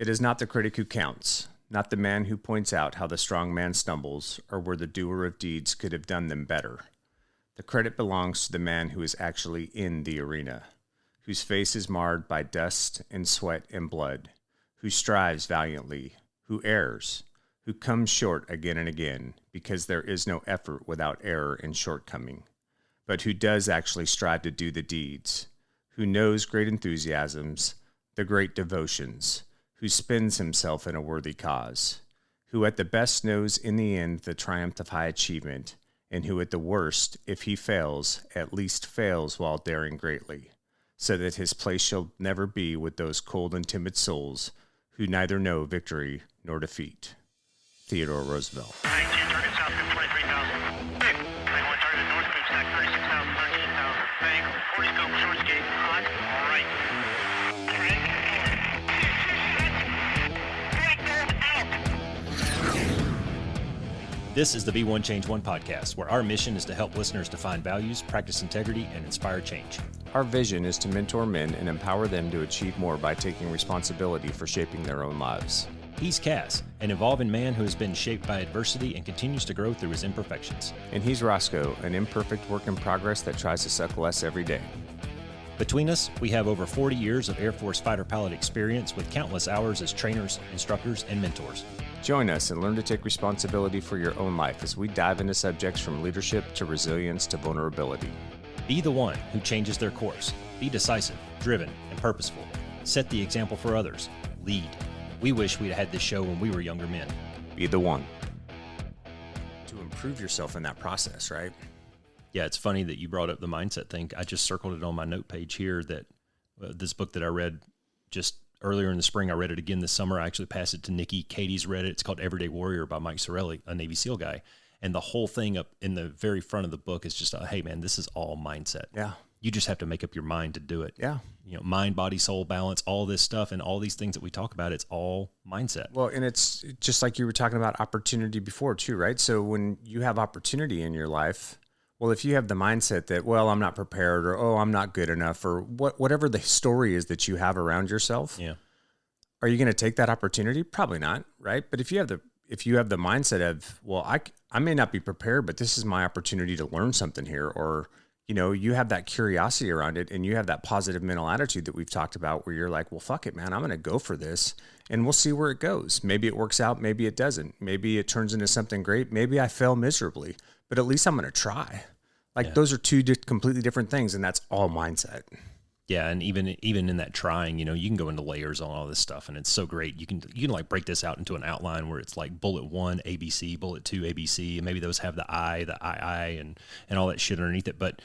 It is not the critic who counts, not the man who points out how the strong man stumbles or where the doer of deeds could have done them better. The credit belongs to the man who is actually in the arena, whose face is marred by dust and sweat and blood, who strives valiantly, who errs, who comes short again and again, because there is no effort without error and shortcoming, but who does actually strive to do the deeds, who knows great enthusiasms, the great devotions, who spends himself in a worthy cause, who at the best knows in the end the triumph of high achievement, and who at the worst, if he fails, at least fails while daring greatly, so that his place shall never be with those cold and timid souls who neither know victory nor defeat. Theodore Roosevelt. 19, target south, 23,000. Big. 91, target north, boom stack, 36,000, 13,000. Bang, 40 scope, short skate, hot, right. This is the Be One Change One podcast, where our mission is to help listeners define values, practice integrity, and inspire change. Our vision is to mentor men and empower them to achieve more by taking responsibility for shaping their own lives. He's CAS, an evolving man who has been shaped by adversity and continues to grow through his imperfections. And he's Roscoe, an imperfect work in progress that tries to suck less every day. Between us, we have over 40 years of Air Force fighter pilot experience with countless hours as trainers, instructors, and mentors. Join us and learn to take responsibility for your own life as we dive into subjects from leadership to resilience to vulnerability. Be the one who changes their course. Be decisive, driven, and purposeful. Set the example for others. Lead. We wish we'd had this show when we were younger men. Be the one. To improve yourself in that process, right? Yeah, it's funny that you brought up the mindset thing. I just circled it on my note page here that this book that I read just earlier in the spring, I read it again this summer. I actually passed it to Nikki. Katie's read it. It's called Everyday Warrior by Mike Sorelli, a Navy SEAL guy. And the whole thing up in the very front of the book is just, hey, man, this is all mindset. Yeah. You just have to make up your mind to do it. Yeah. You know, mind, body, soul balance, all this stuff and all these things that we talk about, it's all mindset. Well, and it's just like you were talking about opportunity before too, right? So when you have opportunity in your life, well, if you have the mindset that, well, I'm not prepared or, oh, I'm not good enough or whatever the story is that you have around yourself, yeah. Are you going to take that opportunity? Probably not, right? But if you have the mindset of, well, I may not be prepared, but this is my opportunity to learn something here, or you know, you have that curiosity around it and you have that positive mental attitude that we've talked about where you're like, well, fuck it, man, I'm going to go for this and we'll see where it goes. Maybe it works out. Maybe it doesn't. Maybe it turns into something great. Maybe I fail miserably, but at least I'm going to try. Like those are two completely different things. And that's all mindset. Yeah, and even in that trying, you know, you can go into layers on all this stuff, and it's so great. You can like break this out into an outline where it's like bullet 1 ABC, bullet 2 ABC, and maybe those have the II, and all that shit underneath it. But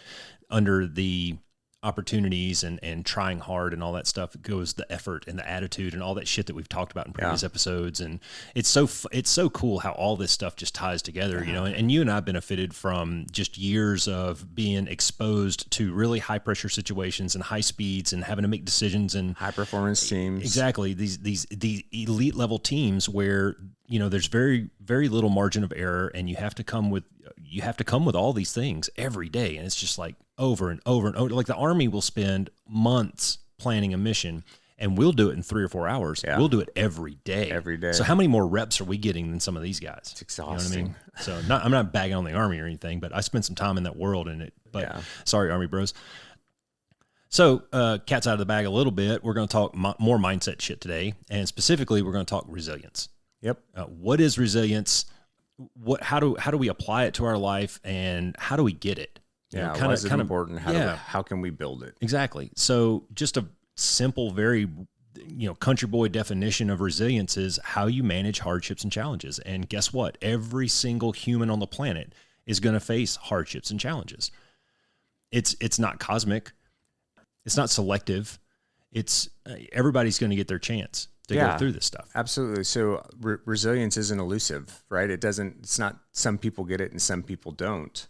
under the opportunities and trying hard and all that stuff goes the effort and the attitude and all that shit that we've talked about in previous episodes. And it's so cool how all this stuff just ties together, you know, and you and I benefited from just years of being exposed to really high pressure situations and high speeds and having to make decisions and high performance teams. Exactly. These elite level teams where, you know, there's very, very little margin of error, and you have to come with all these things every day. And it's just like over and over and over. Like the Army will spend months planning a mission, and we'll do it in 3 or 4 hours. Yeah. We'll do it every day. Every day. So how many more reps are we getting than some of these guys? It's exhausting. You know what I mean? So I'm not bagging on the Army or anything, but I spent some time in that world sorry, Army bros. So cat's out of the bag a little bit. We're going to talk more mindset shit today. And specifically, we're going to talk resilience. Yep. What is resilience? How do we apply it to our life, and how do we get it? Yeah, why is it important? How can we build it? Exactly. So just a simple, very, you know, country boy definition of resilience is how you manage hardships and challenges. And guess what? Every single human on the planet is going to face hardships and challenges. It's not cosmic. It's not selective. It's everybody's going to get their chance to go through this stuff. Absolutely. So resilience isn't elusive, right? It's not some people get it and some people don't.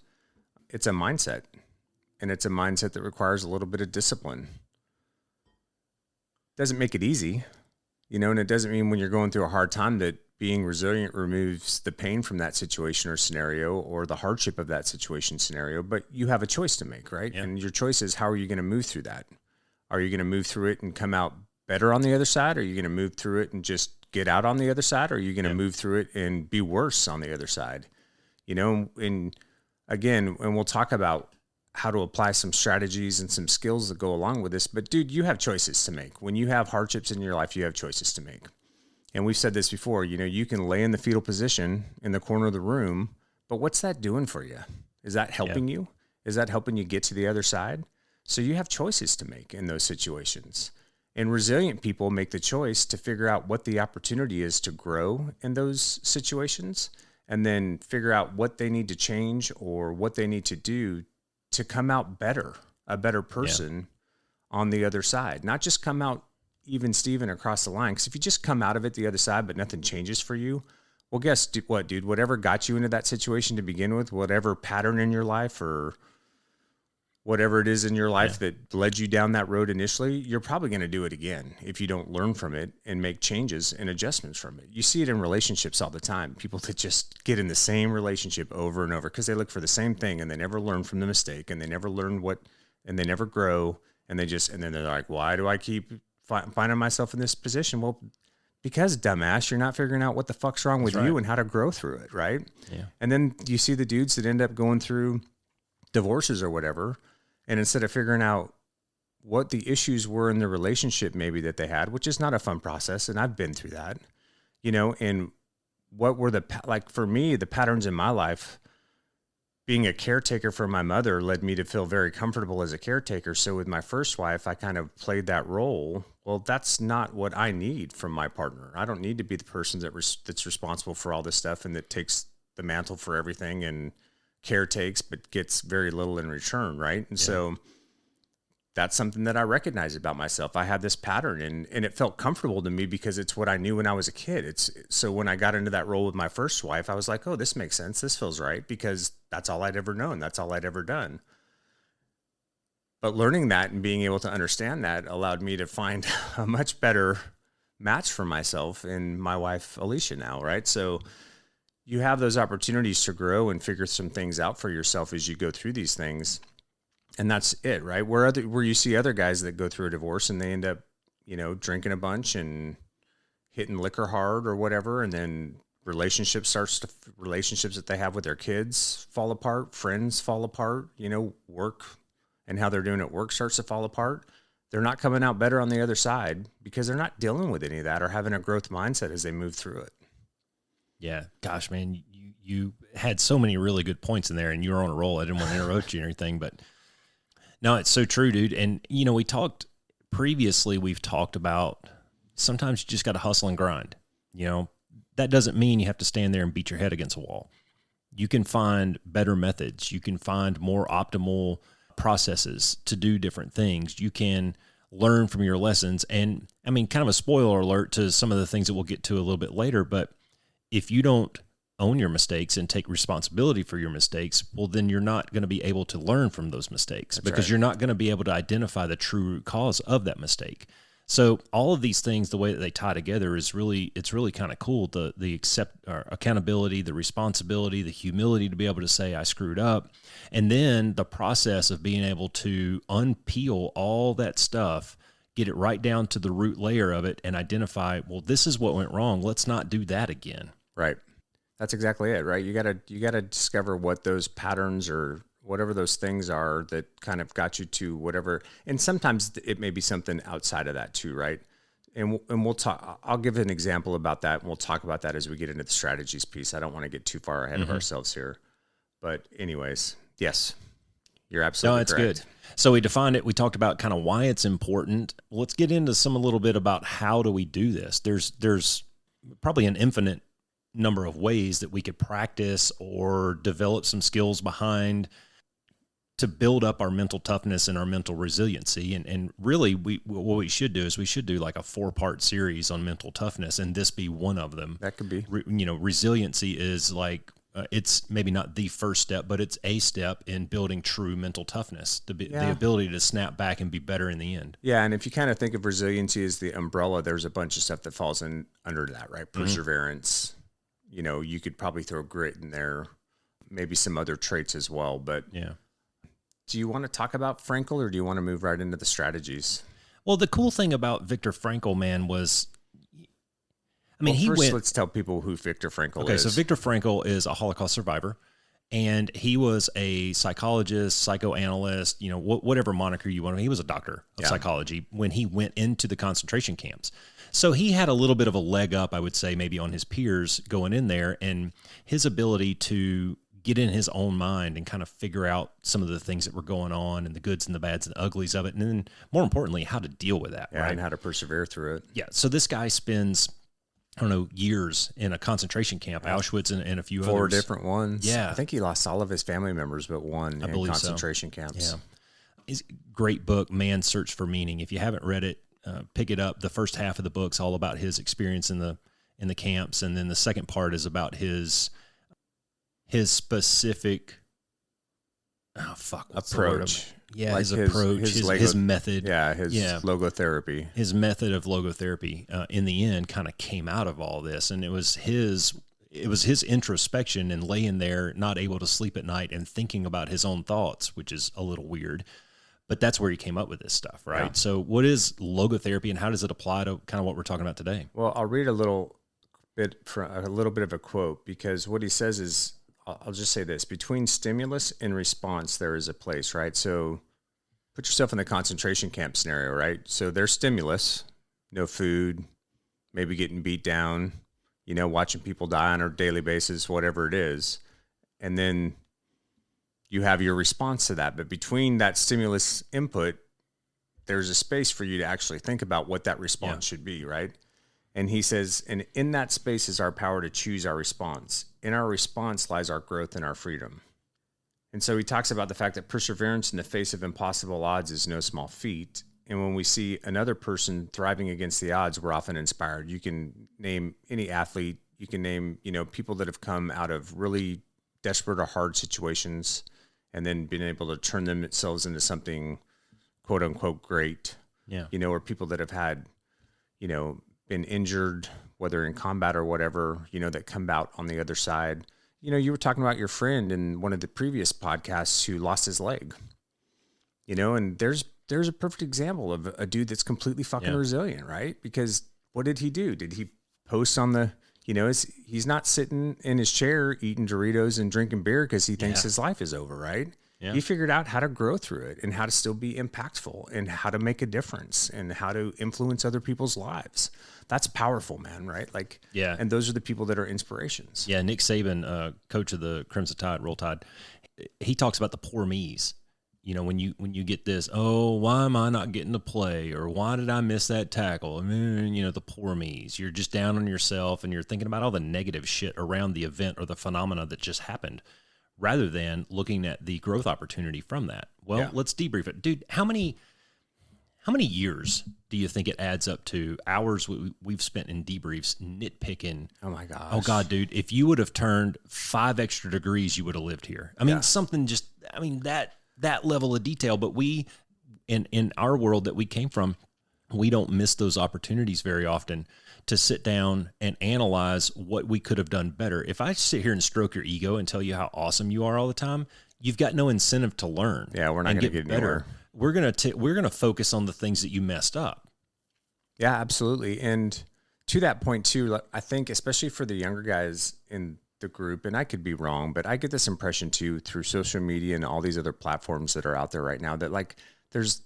It's a mindset, and it's a mindset that requires a little bit of discipline. Doesn't make it easy, you know, and it doesn't mean when you're going through a hard time that being resilient removes the pain from that situation or scenario or the hardship of that situation scenario, but you have a choice to make, right? Yeah. And your choice is, how are you going to move through that? Are you going to move through it and come out better on the other side? Or are you going to move through it and just get out on the other side? Or are you going to move through it and be worse on the other side? You know, and again, and we'll talk about how to apply some strategies and some skills that go along with this. But dude, you have choices to make. When you have hardships in your life, you have choices to make. And we've said this before, you know, you can lay in the fetal position in the corner of the room, but what's that doing for you? Is that helping you? Is that helping you get to the other side? So you have choices to make in those situations. And resilient people make the choice to figure out what the opportunity is to grow in those situations, and then figure out what they need to change or what they need to do to come out better, a better person on the other side. Not just come out even Steven across the line. Because if you just come out of it the other side, but nothing changes for you, well, guess what, dude? Whatever got you into that situation to begin with, whatever pattern in your life or whatever it is in your life that led you down that road initially, you're probably going to do it again if you don't learn from it and make changes and adjustments from it. You see it in relationships all the time. People that just get in the same relationship over and over because they look for the same thing and they never learn from the mistake and they never learn and they never grow, and then they're like, why do I keep finding myself in this position? Well, because dumbass, you're not figuring out what the fuck's wrong with you and how to grow through it, right? Yeah. And then you see the dudes that end up going through divorces or whatever, and instead of figuring out what the issues were in the relationship maybe that they had, which is not a fun process, and I've been through that, you know, and what were like for me, the patterns in my life, being a caretaker for my mother led me to feel very comfortable as a caretaker. So with my first wife, I kind of played that role. Well, that's not what I need from my partner. I don't need to be the person that's responsible for all this stuff and that takes the mantle for everything and caretakes, but gets very little in return, right? And so that's something that I recognize about myself. I had this pattern and it felt comfortable to me because it's what I knew when I was a kid. So when I got into that role with my first wife, I was like, oh, this makes sense. This feels right, because that's all I'd ever known. That's all I'd ever done. But learning that and being able to understand that allowed me to find a much better match for myself in my wife, Alicia, now, right? So you have those opportunities to grow and figure some things out for yourself as you go through these things. And that's it, right? Where you see other guys that go through a divorce and they end up, you know, drinking a bunch and hitting liquor hard or whatever, and then relationships that they have with their kids fall apart, friends fall apart, you know, work and how they're doing at work starts to fall apart. They're not coming out better on the other side because they're not dealing with any of that or having a growth mindset as they move through it. Yeah, gosh, man, you had so many really good points in there, and you were on a roll. I didn't want to interrupt you or anything, but no, it's so true, dude. And, you know, we've talked about sometimes you just got to hustle and grind. You know, that doesn't mean you have to stand there and beat your head against a wall. You can find better methods. You can find more optimal processes to do different things. You can learn from your lessons. And I mean, kind of a spoiler alert to some of the things that we'll get to a little bit later, but if you don't own your mistakes and take responsibility for your mistakes, well, then you're not going to be able to learn from those mistakes. That's because right. You're not going to be able to identify the true root cause of that mistake. So all of these things, the way that they tie together it's really kind of cool. The accountability, the responsibility, the humility to be able to say I screwed up. And then the process of being able to unpeel all that stuff, get it right down to the root layer of it and identify, well, this is what went wrong. Let's not do that again. Right. That's exactly it, right? You gotta discover what those patterns or whatever those things are that kind of got you to whatever. And sometimes it may be something outside of that too, right? And we'll talk. I'll give an example about that, and we'll talk about that as we get into the strategies piece. I don't want to get too far ahead of ourselves here, but anyways, yes, you're absolutely correct. Good. So we defined it. We talked about kind of why it's important. Let's get into a little bit about how do we do this. There's probably an infinite number of ways that we could practice or develop some skills behind to build up our mental toughness and our mental resiliency. And really what we should do is we should do like a 4-part series on mental toughness, and this be one of them. That could be. Resiliency is like, it's maybe not the first step, but it's a step in building true mental toughness, the ability to snap back and be better in the end. Yeah, and if you kind of think of resiliency as the umbrella, there's a bunch of stuff that falls in under that, right? Perseverance. You know, you could probably throw grit in there, maybe some other traits as well. But yeah. Do you want to talk about Frankel, or do you want to move right into the strategies? Well, the cool thing about Viktor Frankl, man, was, I mean, Well, first, let's tell people who Viktor Frankl is. Okay, so Viktor Frankl is a Holocaust survivor, and he was a psychologist, psychoanalyst, whatever moniker you want. He was a doctor of psychology when he went into the concentration camps. So he had a little bit of a leg up, I would say, maybe on his peers going in there, and his ability to get in his own mind and kind of figure out some of the things that were going on and the goods and the bads and the uglies of it, and then more importantly, how to deal with that, right? And how to persevere through it. Yeah, so this guy spends, I don't know, years in a concentration camp, Auschwitz and a few others. 4 different ones. Yeah. I think he lost all of his family members but one in concentration camps. Yeah. It's a great book, Man's Search for Meaning. If you haven't read it, pick it up. The first half of the book's all about his experience in the camps, and then the second part is about his specific approach. Yeah, like his approach, his method. Yeah, his logotherapy. His method of logotherapy, in the end, kind of came out of all this, and it was his introspection and laying there, not able to sleep at night and thinking about his own thoughts, which is a little weird. But that's where he came up with this stuff, right? Yeah. So what is logotherapy, and how does it apply to kind of what we're talking about today? Well, I'll read a little bit of a quote, because what he says is, I'll just say this: between stimulus and response, there is a place, right? So put yourself in the concentration camp scenario, right? So there's stimulus, no food, maybe getting beat down, watching people die on a daily basis, whatever it is. And then you have your response to that. But between that stimulus input, there's a space for you to actually think about what that response should be, right? And he says, and in that space is our power to choose our response. In our response lies our growth and our freedom. And so he talks about the fact that perseverance in the face of impossible odds is no small feat. And when we see another person thriving against the odds, we're often inspired. You can name any athlete. You can name, people that have come out of really desperate or hard situations and then been able to turn themselves into something, quote unquote, great. Yeah. Or people that have had, been injured, whether in combat or whatever, that come out on the other side. You were talking about your friend in one of the previous podcasts who lost his leg, and there's a perfect example of a dude that's completely fucking resilient, right? Because what did he do? Did he post on the, he's not sitting in his chair eating Doritos and drinking beer because he thinks his life is over, right? Yeah. He figured out how to grow through it and how to still be impactful and how to make a difference and how to influence other people's lives. That's powerful, man, right? And those are the people that are inspirations. Yeah, Nick Saban, coach of the Crimson Tide, Roll Tide, he talks about the poor me's. When you get this, oh, why am I not getting to play? Or why did I miss that tackle? The poor me's. You're just down on yourself and you're thinking about all the negative shit around the event or the phenomena that just happened, rather than looking at the growth opportunity from that. Well, let's debrief it. Dude, how many years do you think it adds up to, hours we've spent in debriefs nitpicking? Oh my gosh. Oh God, dude, if you would have turned 5 extra degrees, you would have lived here. Something just, that level of detail. But we, in our world that we came from, we don't miss those opportunities very often to sit down and analyze what we could have done better. If I sit here and stroke your ego and tell you how awesome you are all the time, you've got no incentive to learn. Yeah, we're not going to get better. We're gonna focus on the things that you messed up. Yeah, absolutely. And to that point too, I think especially for the younger guys in the group, and I could be wrong, but I get this impression too through social media and all these other platforms that are out there right now that there's,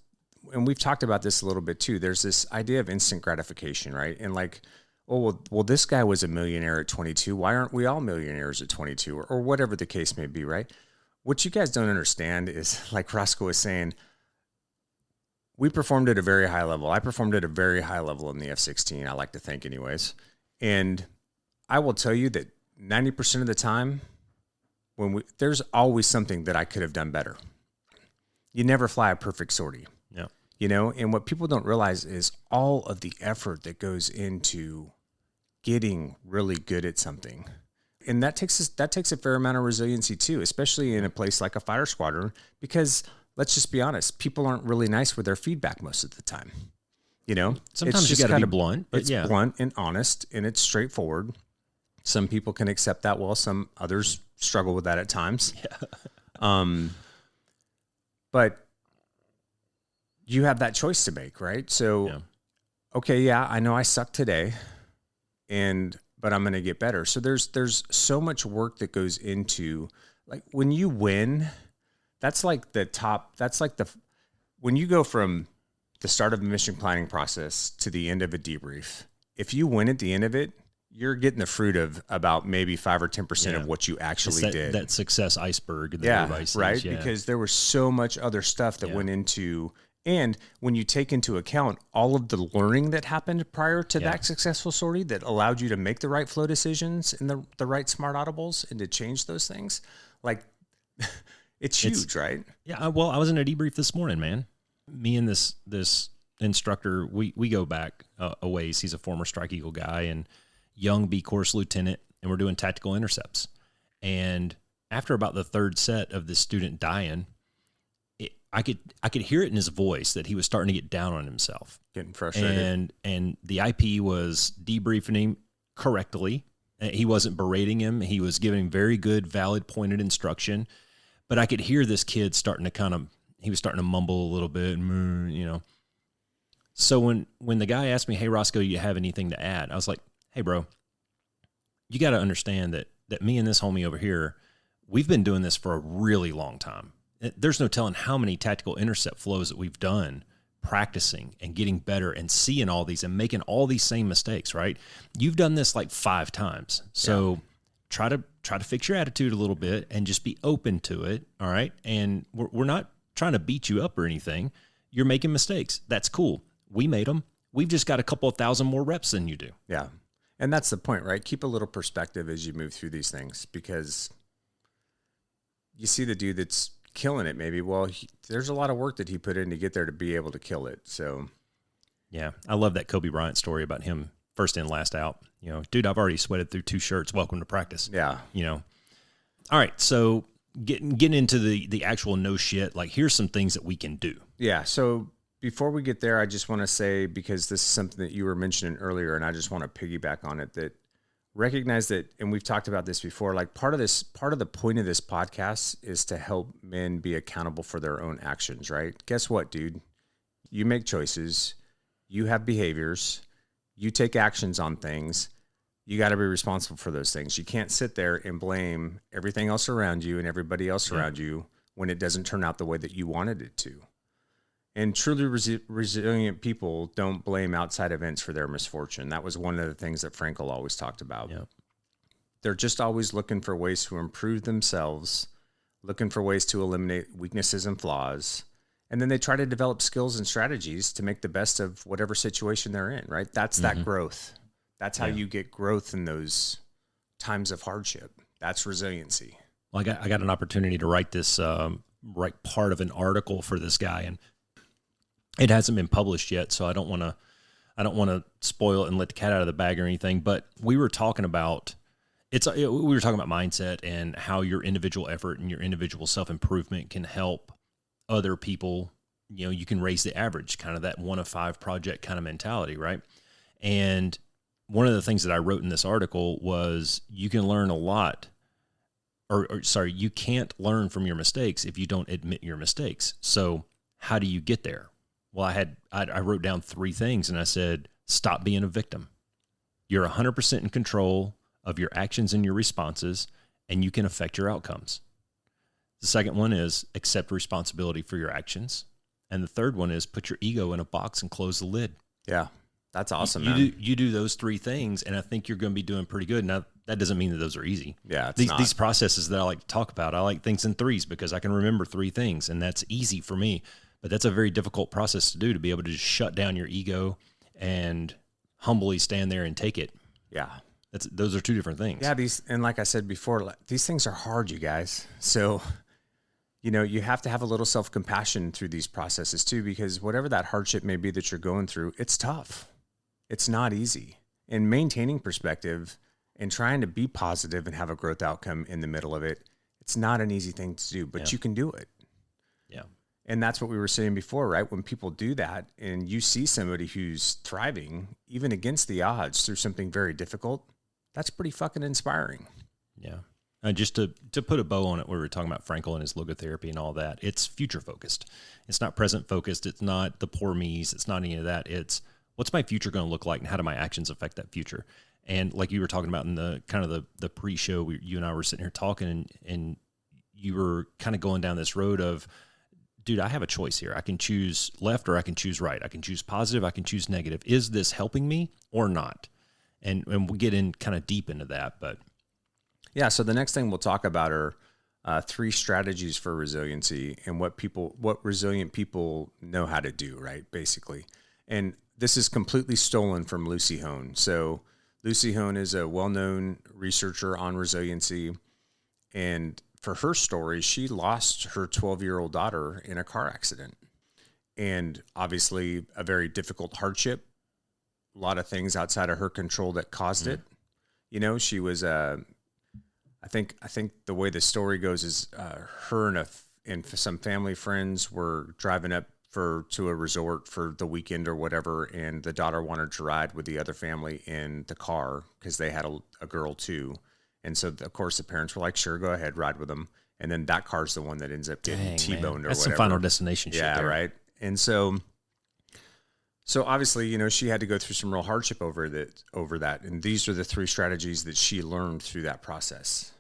and we've talked about this a little bit too, there's this idea of instant gratification, right? And well, this guy was a millionaire at 22. Why aren't we all millionaires at 22? Or whatever the case may be, right? What you guys don't understand is, like Roscoe was saying, we performed at a very high level. I performed at a very high level in the F-16, I like to think anyways. And I will tell you that 90% of the time, there's always something that I could have done better. You never fly a perfect sortie. Yeah. And what people don't realize is all of the effort that goes into getting really good at something. And that takes a fair amount of resiliency too, especially in a place like a fire squadron, because let's just be honest, people aren't really nice with their feedback most of the time. Sometimes you got to be blunt, but it's blunt and honest, and it's straightforward. Some people can accept that well. Some others struggle with that at times. Yeah. But you have that choice to make, right? So, okay, yeah, I know I suck today, but I'm going to get better. So there's so much work that goes into, like, when you win, that's like when you go from the start of a mission planning process to the end of a debrief, if you win at the end of it, you're getting the fruit of about maybe 5 or 10% of what you actually did. That success iceberg that everybody sees. Right. Yeah. Because there was so much other stuff that went into, and when you take into account all of the learning that happened prior to that successful sortie that allowed you to make the right flow decisions and the right smart audibles and to change those things, like it's huge, right? Yeah. Well, I was in a debrief this morning, man. Me and this instructor, we go back a ways. He's a former Strike Eagle guy and young B course lieutenant, and we're doing tactical intercepts. And after about the third set of this student dying, I could hear it in his voice that he was starting to get down on himself, getting frustrated. And the IP was debriefing him correctly. He wasn't berating him. He was giving very good, valid, pointed instruction. But I could hear this kid starting to mumble a little bit, you know. So when the guy asked me, "Hey, Roscoe, you have anything to add?" I was like, "Hey, bro, you got to understand that me and this homie over here, we've been doing this for a really long time. There's no telling how many tactical intercept flows that we've done, practicing and getting better and seeing all these and making all these same mistakes, right? You've done this like 5 times. So try to fix your attitude a little bit and just be open to it, all right? And we're not trying to beat you up or anything. You're making mistakes. That's cool. We made them. We've just got a couple of thousand more reps than you do." Yeah. And that's the point, right? Keep a little perspective as you move through these things, because you see the dude that's killing it maybe. Well, there's a lot of work that he put in to get there to be able to kill it. So, yeah, I love that Kobe Bryant story about him first in, last out. You know, dude, I've already sweated through 2 shirts. Welcome to practice. Yeah. You know, all right. So getting into the actual no shit, like here's some things that we can do. Yeah. So before we get there, I just want to say, because this is something that you were mentioning earlier, and I just want to piggyback on it, that recognize that, and we've talked about this before, like part of the point of this podcast is to help men be accountable for their own actions, right? Guess what, dude? You make choices, you have behaviors, you take actions on things. You got to be responsible for those things. You can't sit there and blame everything else around you and everybody else around you when it doesn't turn out the way that you wanted it to. And truly resilient people don't blame outside events for their misfortune. That was one of the things that Frankel always talked about. Yep. They're just always looking for ways to improve themselves, looking for ways to eliminate weaknesses and flaws. And then they try to develop skills and strategies to make the best of whatever situation they're in, right? That's that growth. That's how you get growth in those times of hardship. That's resiliency. Well, I got an opportunity to write this, write part of an article for this guy, and it hasn't been published yet, so I don't want to spoil it and let the cat out of the bag or anything. But we were talking about mindset and how your individual effort and your individual self-improvement can help other people. You know, you can raise the average, kind of that 1 of 5 project kind of mentality, right? And one of the things that I wrote in this article was you can learn a lot, you can't learn from your mistakes if you don't admit your mistakes. So how do you get there? Well, I wrote down 3 things, and I said, stop being a victim. You're 100% in control of your actions and your responses, and you can affect your outcomes. The second one is accept responsibility for your actions. And the third one is put your ego in a box and close the lid. Yeah, that's awesome, You do those 3 things, and I think you're going to be doing pretty good. Now, that doesn't mean that those are easy. Yeah, these processes that I like to talk about, I like things in 3s because I can remember 3 things, and that's easy for me. But that's a very difficult process to do, to be able to just shut down your ego and humbly stand there and take it. Yeah. Those are 2 different things. Yeah, and like I said before, these things are hard, you guys. So, you know, you have to have a little self-compassion through these processes too, because whatever that hardship may be that you're going through, it's tough. It's not easy. And maintaining perspective and trying to be positive and have a growth outcome in the middle of it, it's not an easy thing to do, but you can do it. Yeah. And that's what we were saying before, right? When people do that and you see somebody who's thriving, even against the odds, through something very difficult, that's pretty fucking inspiring. Yeah. Just to put a bow on it, we were talking about Frankel and his logotherapy and all that. It's future focused. It's not present focused. It's not the poor me's. It's not any of that. It's what's my future going to look like and how do my actions affect that future? And like you were talking about in the kind of the pre-show, you and I were sitting here talking and you were kind of going down this road of, dude, I have a choice here. I can choose left or I can choose right. I can choose positive. I can choose negative. Is this helping me or not? And we'll get in kind of deep into that, but. Yeah. So the next thing we'll talk about are 3 strategies for resiliency and what resilient people know how to do, right? Basically. And this is completely stolen from Lucy Hone. So Lucy Hone is a well-known researcher on resiliency. And for her story, she lost her 12-year-old daughter in a car accident. And obviously a very difficult hardship, a lot of things outside of her control that caused it. You know, she was I think the way the story goes is her and some family friends were driving up to a resort for the weekend or whatever, and the daughter wanted to ride with the other family in the car because they had a girl too. And so, of course, the parents were like, sure, go ahead, ride with them. And then that car's the one that ends up getting T-boned or whatever. That's some Final Destination shit there. Right. And so obviously, you know, she had to go through some real hardship over that. And these are the 3 strategies that she learned through that process.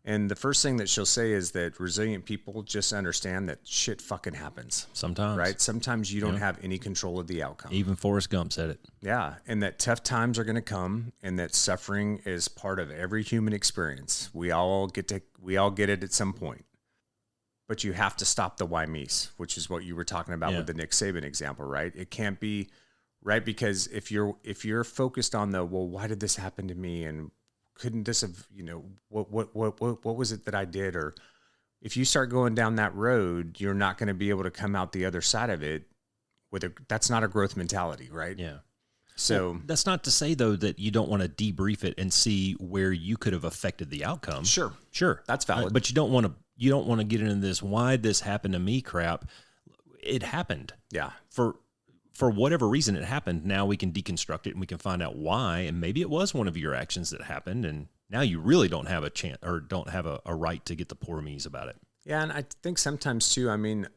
And the first thing that she'll say is that resilient people just understand that shit fucking happens. Sometimes. Right? Sometimes you don't have any control of the outcome. Even Forrest Gump said it. Yeah. And that tough times are going to come and that suffering is part of every human experience. We all get it at some point. But you have to stop the why me's, which is what you were talking about with the Nick Saban example, right? It can't be right, because if you're focused on why did this happen to me, and couldn't this have, you know, what was it that I did? Or if you start going down that road, you're not going to be able to come out the other side of it that's not a growth mentality, right? Yeah. So that's not to say though that you don't want to debrief it and see where you could have affected the outcome. Sure. That's valid. But you don't want to get into this why'd this happen to me crap. It happened. Yeah. For whatever reason it happened, now we can deconstruct it and we can find out why. And maybe it was one of your actions that happened. And now you really don't have a chance or don't have a right to get the poor me's about it. Yeah. And I think sometimes too, I mean,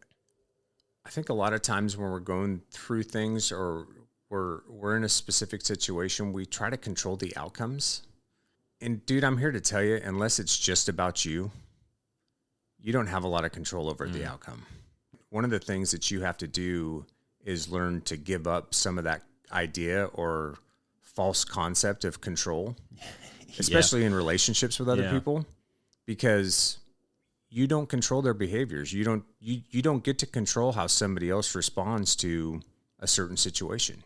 I think a lot of times when we're going through things or we're in a specific situation, we try to control the outcomes. And dude, I'm here to tell you, unless it's just about you, you don't have a lot of control over the outcome. One of the things that you have to do is learn to give up some of that idea or false concept of control, especially in relationships with other people, because you don't control their behaviors. You don't get to control how somebody else responds to a certain situation,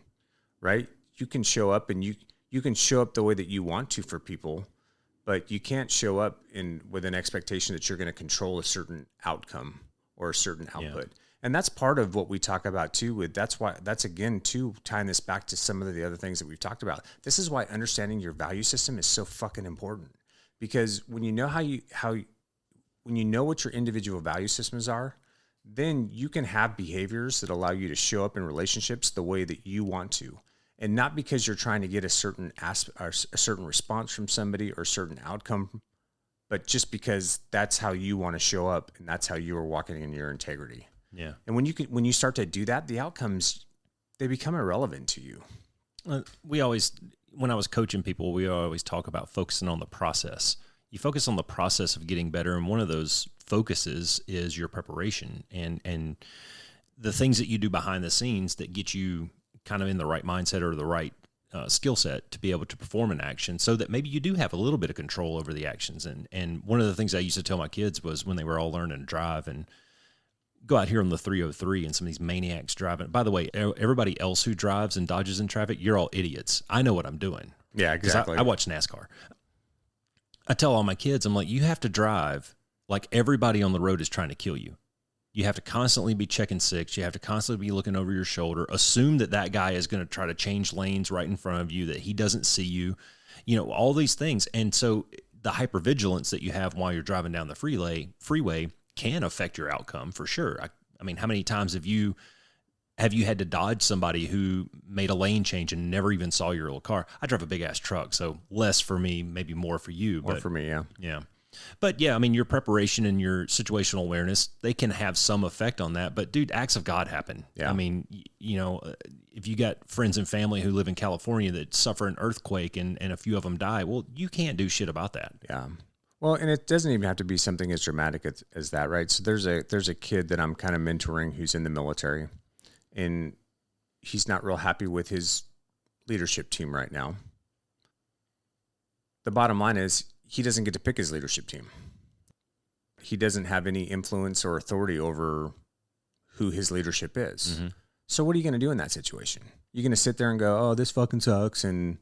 right? You can show up and you can show up the way that you want to for people, but you can't show up with an expectation that you're going to control a certain outcome or a certain output. Yeah. And that's part of what we talk about too. That's again too, tying this back to some of the other things that we've talked about. This is why understanding your value system is so fucking important, because when you know when you know what your individual value systems are, then you can have behaviors that allow you to show up in relationships the way that you want to, and not because you're trying to get a certain response from somebody or a certain outcome, but just because that's how you want to show up and that's how you are walking in your integrity. Yeah. And when you start to do that, the outcomes, they become irrelevant to you. When I was coaching people, we always talk about focusing on the process. You focus on the process of getting better, and one of those focuses is your preparation and the things that you do behind the scenes that get you kind of in the right mindset or the right skill set to be able to perform an action, so that maybe you do have a little bit of control over the actions. And one of the things I used to tell my kids was when they were all learning to drive and go out here on the 303 and some of these maniacs driving. By the way, everybody else who drives and dodges in traffic, you're all idiots. I know what I'm doing. Yeah, exactly. I watch NASCAR. I tell all my kids, I'm like, you have to drive like everybody on the road is trying to kill you. You have to constantly be checking six. You have to constantly be looking over your shoulder. Assume that guy is going to try to change lanes right in front of you, that he doesn't see you, all these things. And so the hypervigilance that you have while you're driving down the freeway can affect your outcome for sure. I mean, how many times have you had to dodge somebody who made a lane change and never even saw your little car? I drive a big ass truck, so less for me, maybe more for you. More for me, yeah. Yeah. But yeah, I mean, your preparation and your situational awareness, they can have some effect on that. But dude, acts of God happen. Yeah. I mean, if you got friends and family who live in California that suffer an earthquake and a few of them die, well, you can't do shit about that. Yeah. Well, and it doesn't even have to be something as dramatic as that, right? So there's a kid that I'm kind of mentoring who's in the military, and he's not real happy with his leadership team right now. The bottom line is he doesn't get to pick his leadership team. He doesn't have any influence or authority over who his leadership is. Mm-hmm. So what are you going to do in that situation? You're going to sit there and go, oh, this fucking sucks. And,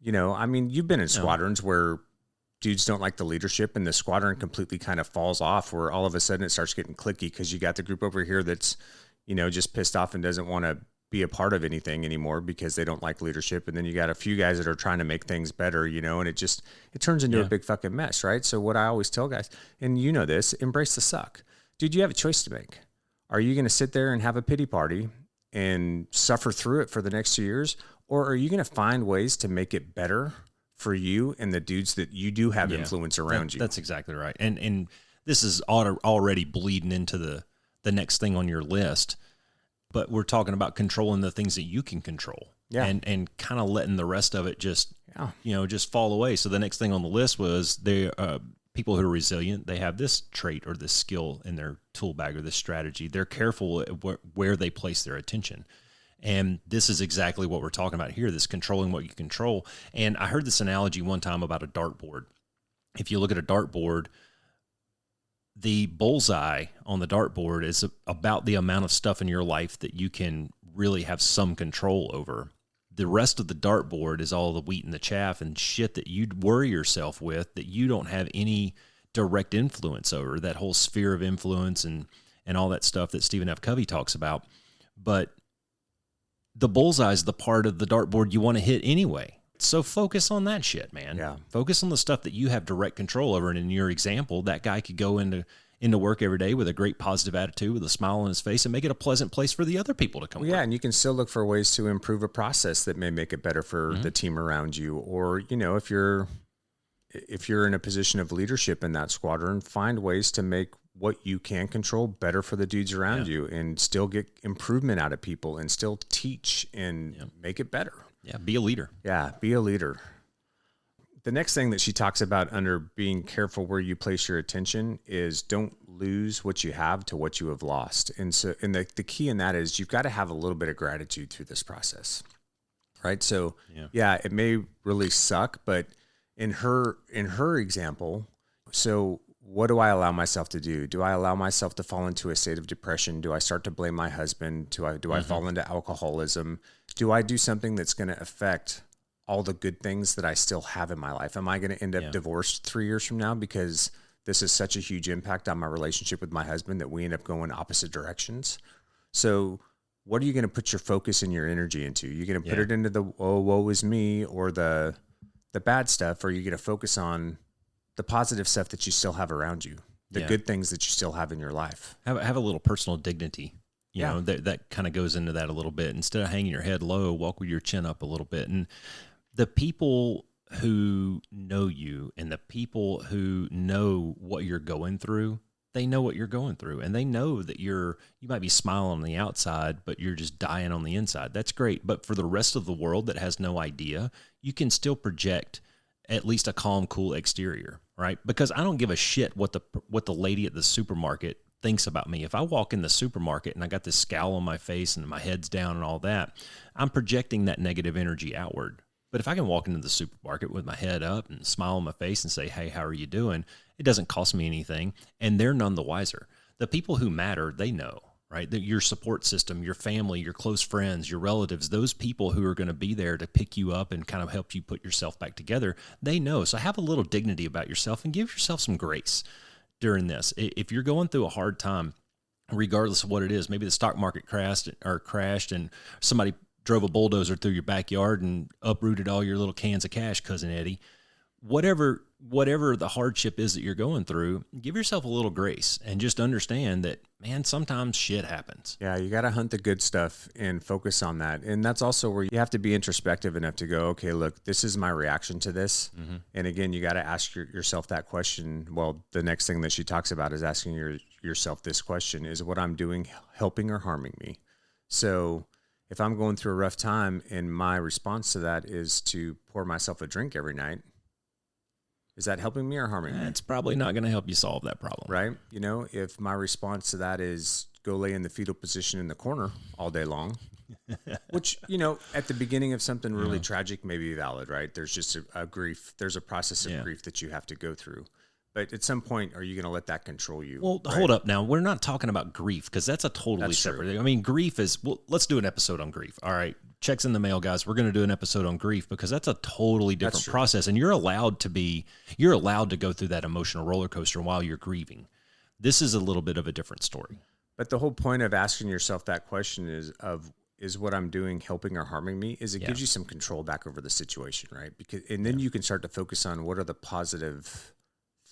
I mean, you've been in squadrons where dudes don't like the leadership and the squadron completely kind of falls off, where all of a sudden it starts getting cliquey because you got the group over here that's, just pissed off and doesn't want to be a part of anything anymore because they don't like leadership. And then you got a few guys that are trying to make things better, and it turns into a big fucking mess, right? So what I always tell guys, and this, embrace the suck. Dude, you have a choice to make. Are you going to sit there and have a pity party and suffer through it for the next 2 years? Or are you going to find ways to make it better for you and the dudes that you do have influence around you? That's exactly right. And this is already bleeding into the next thing on your list. But we're talking about controlling the things that you can control, and kind of letting the rest of it just fall away. So the next thing on the list was people who are resilient. They have this trait or this skill in their tool bag or this strategy. They're careful where they place their attention. And this is exactly what we're talking about here, this controlling what you control. And I heard this analogy one time about a dartboard. If you look at a dartboard, the bullseye on the dartboard is about the amount of stuff in your life that you can really have some control over. The rest of the dartboard is all the wheat and the chaff and shit that you'd worry yourself with that you don't have any direct influence over, that whole sphere of influence and all that stuff that Stephen F. Covey talks about. But the bullseye is the part of the dartboard you want to hit anyway. So focus on that shit, man. Yeah. Focus on the stuff that you have direct control over. And in your example, that guy could go into work every day with a great positive attitude, with a smile on his face, and make it a pleasant place for the other people to come. Yeah, and you can still look for ways to improve a process that may make it better for the team around you. Or, if you're in a position of leadership in that squadron, find ways to make what you can control better for the dudes around you, and still get improvement out of people, and still teach and make it better. Yeah, be a leader. Yeah, be a leader. The next thing that she talks about under being careful where you place your attention is don't lose what you have to what you have lost. And so, and the key in that is you've got to have a little bit of gratitude through this process, right? So it may really suck, but in her example, so what do I allow myself to do? Do I allow myself to fall into a state of depression? Do I start to blame my husband? Do I fall into alcoholism? Do I do something that's going to affect all the good things that I still have in my life? Am I going to end up divorced 3 years from now because this is such a huge impact on my relationship with my husband that we end up going opposite directions? So what are you going to put your focus and your energy into? You're going to put it into the, woe is me, or the bad stuff, or are you going to focus on the positive stuff that you still have around you, the good things that you still have in your life? Have a little personal dignity. You know, that kind of goes into that a little bit. Instead of hanging your head low, walk with your chin up a little bit. And the people who know you and the people who know what you're going through, they know what you're going through, and they know that you might be smiling on the outside, but you're just dying on the inside. That's great. But for the rest of the world that has no idea, you can still project at least a calm, cool exterior, right? Because I don't give a shit what the lady at the supermarket thinks about me. If I walk in the supermarket and I got this scowl on my face and my head's down and all that, I'm projecting that negative energy outward. But if I can walk into the supermarket with my head up and smile on my face and say, hey, how are you doing? It doesn't cost me anything. And they're none the wiser. The people who matter, they know, right? Your support system, your family, your close friends, your relatives, those people who are going to be there to pick you up and kind of help you put yourself back together, they know. So have a little dignity about yourself and give yourself some grace during this. If you're going through a hard time, regardless of what it is, maybe the stock market crashed and somebody drove a bulldozer through your backyard and uprooted all your little cans of cash, Cousin Eddie. whatever the hardship is that you're going through, give yourself a little grace and just understand that, man, sometimes shit happens. Yeah, you got to hunt the good stuff and focus on that. And that's also where you have to be introspective enough to go, okay, look, this is my reaction to this. Mm-hmm. And again, you got to ask yourself that question. Well, the next thing that she talks about is asking yourself this question: is what I'm doing helping or harming me? So if I'm going through a rough time and my response to that is to pour myself a drink every night, is that helping me or harming me? It's probably not going to help you solve that problem. Right? You know, if my response to that is go lay in the fetal position in the corner all day long, which, you know, at the beginning of something really tragic may be valid, right? There's just a grief. There's a process of grief that you have to go through. But at some point, are you going to let that control you? Well, right? Hold up now. We're not talking about grief because that's a totally separate thing. I mean, grief is, well, let's do an episode on grief. All right. Checks in the mail, guys. We're going to do an episode on grief because that's a totally different process. And you're allowed to go through that emotional roller coaster while you're grieving. This is a little bit of a different story. But the whole point of asking yourself that question is what I'm doing helping or harming me? Is it gives you some control back over the situation, right? And then you can start to focus on what are the positive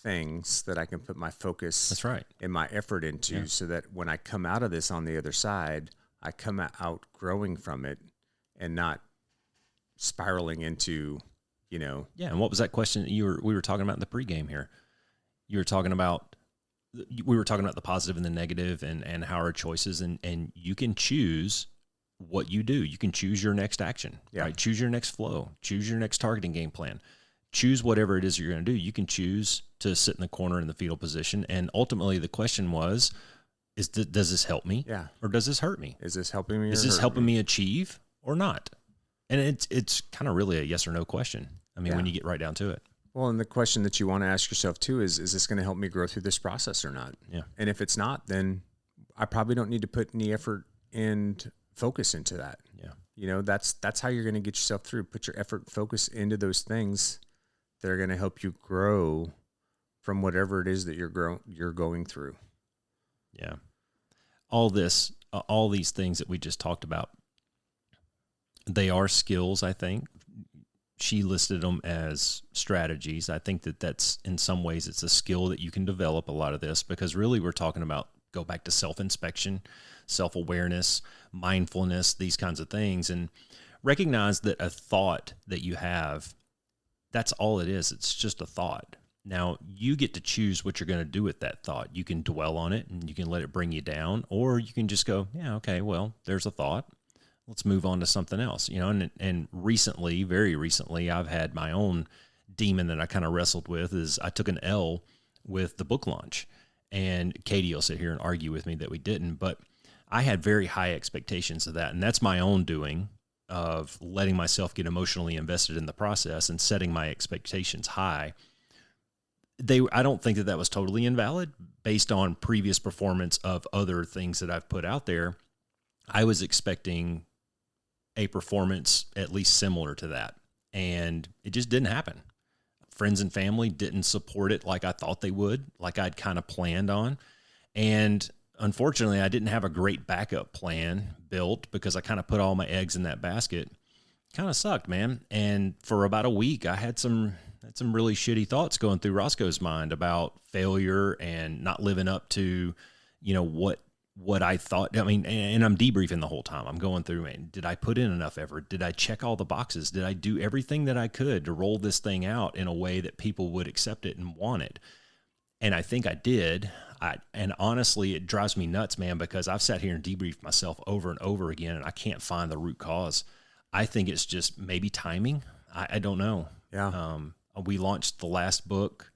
things that I can put my focus and my effort into so that when I come out of this on the other side, I come out growing from it and not spiraling into, you know. Yeah, and what was that question we were talking about in the pregame here? We were talking about the positive and the negative and how our choices, and you can choose what you do. You can choose your next action, right? Choose your next flow, choose your next targeting game plan. Choose whatever it is you're going to do. You can choose to sit in the corner in the fetal position. And ultimately the question was, does this help me? Yeah. Or does this hurt me? Is this helping me? Is this helping me achieve or not? And it's kind of really a yes or no question. I mean, when you get right down to it. Well, and the question that you want to ask yourself too is this going to help me grow through this process or not? Yeah. And if it's not, then I probably don't need to put any effort and focus into that. Yeah. You know, that's how you're going to get yourself through. Put your effort and focus into those things that are going to help you grow from whatever it is that you're going through. Yeah. All these things that we just talked about, they are skills, I think. She listed them as strategies. I think that's in some ways it's a skill that you can develop a lot of this because really we're talking about go back to self-inspection, self-awareness, mindfulness, these kinds of things, and recognize that a thought that you have, that's all it is. It's just a thought. Now, you get to choose what you're going to do with that thought. You can dwell on it and you can let it bring you down, or you can just go, yeah, okay, well, there's a thought. Let's move on to something else. You know, and recently, very recently, I've had my own demon that I kind of wrestled with is I took an L with the book launch. And Katie will sit here and argue with me that we didn't, but I had very high expectations of that. And that's my own doing of letting myself get emotionally invested in the process and setting my expectations high. I don't think that was totally invalid based on previous performance of other things that I've put out there. I was expecting a performance at least similar to that, and it just didn't happen. Friends and family didn't support it like I thought they would, like I'd kind of planned on. And unfortunately, I didn't have a great backup plan built because I kind of put all my eggs in that basket. Kind of sucked, man. And for about a week, I had some really shitty thoughts going through Roscoe's mind about failure and not living up to, you know, what I thought. I mean, and I'm debriefing the whole time. I'm going through, man, did I put in enough effort? Did I check all the boxes? Did I do everything that I could to roll this thing out in a way that people would accept it and want it? And I think I did. And honestly, it drives me nuts, man, because I've sat here and debriefed myself over and over again, and I can't find the root cause. I think it's just maybe timing. I don't know. Yeah. We launched the last book.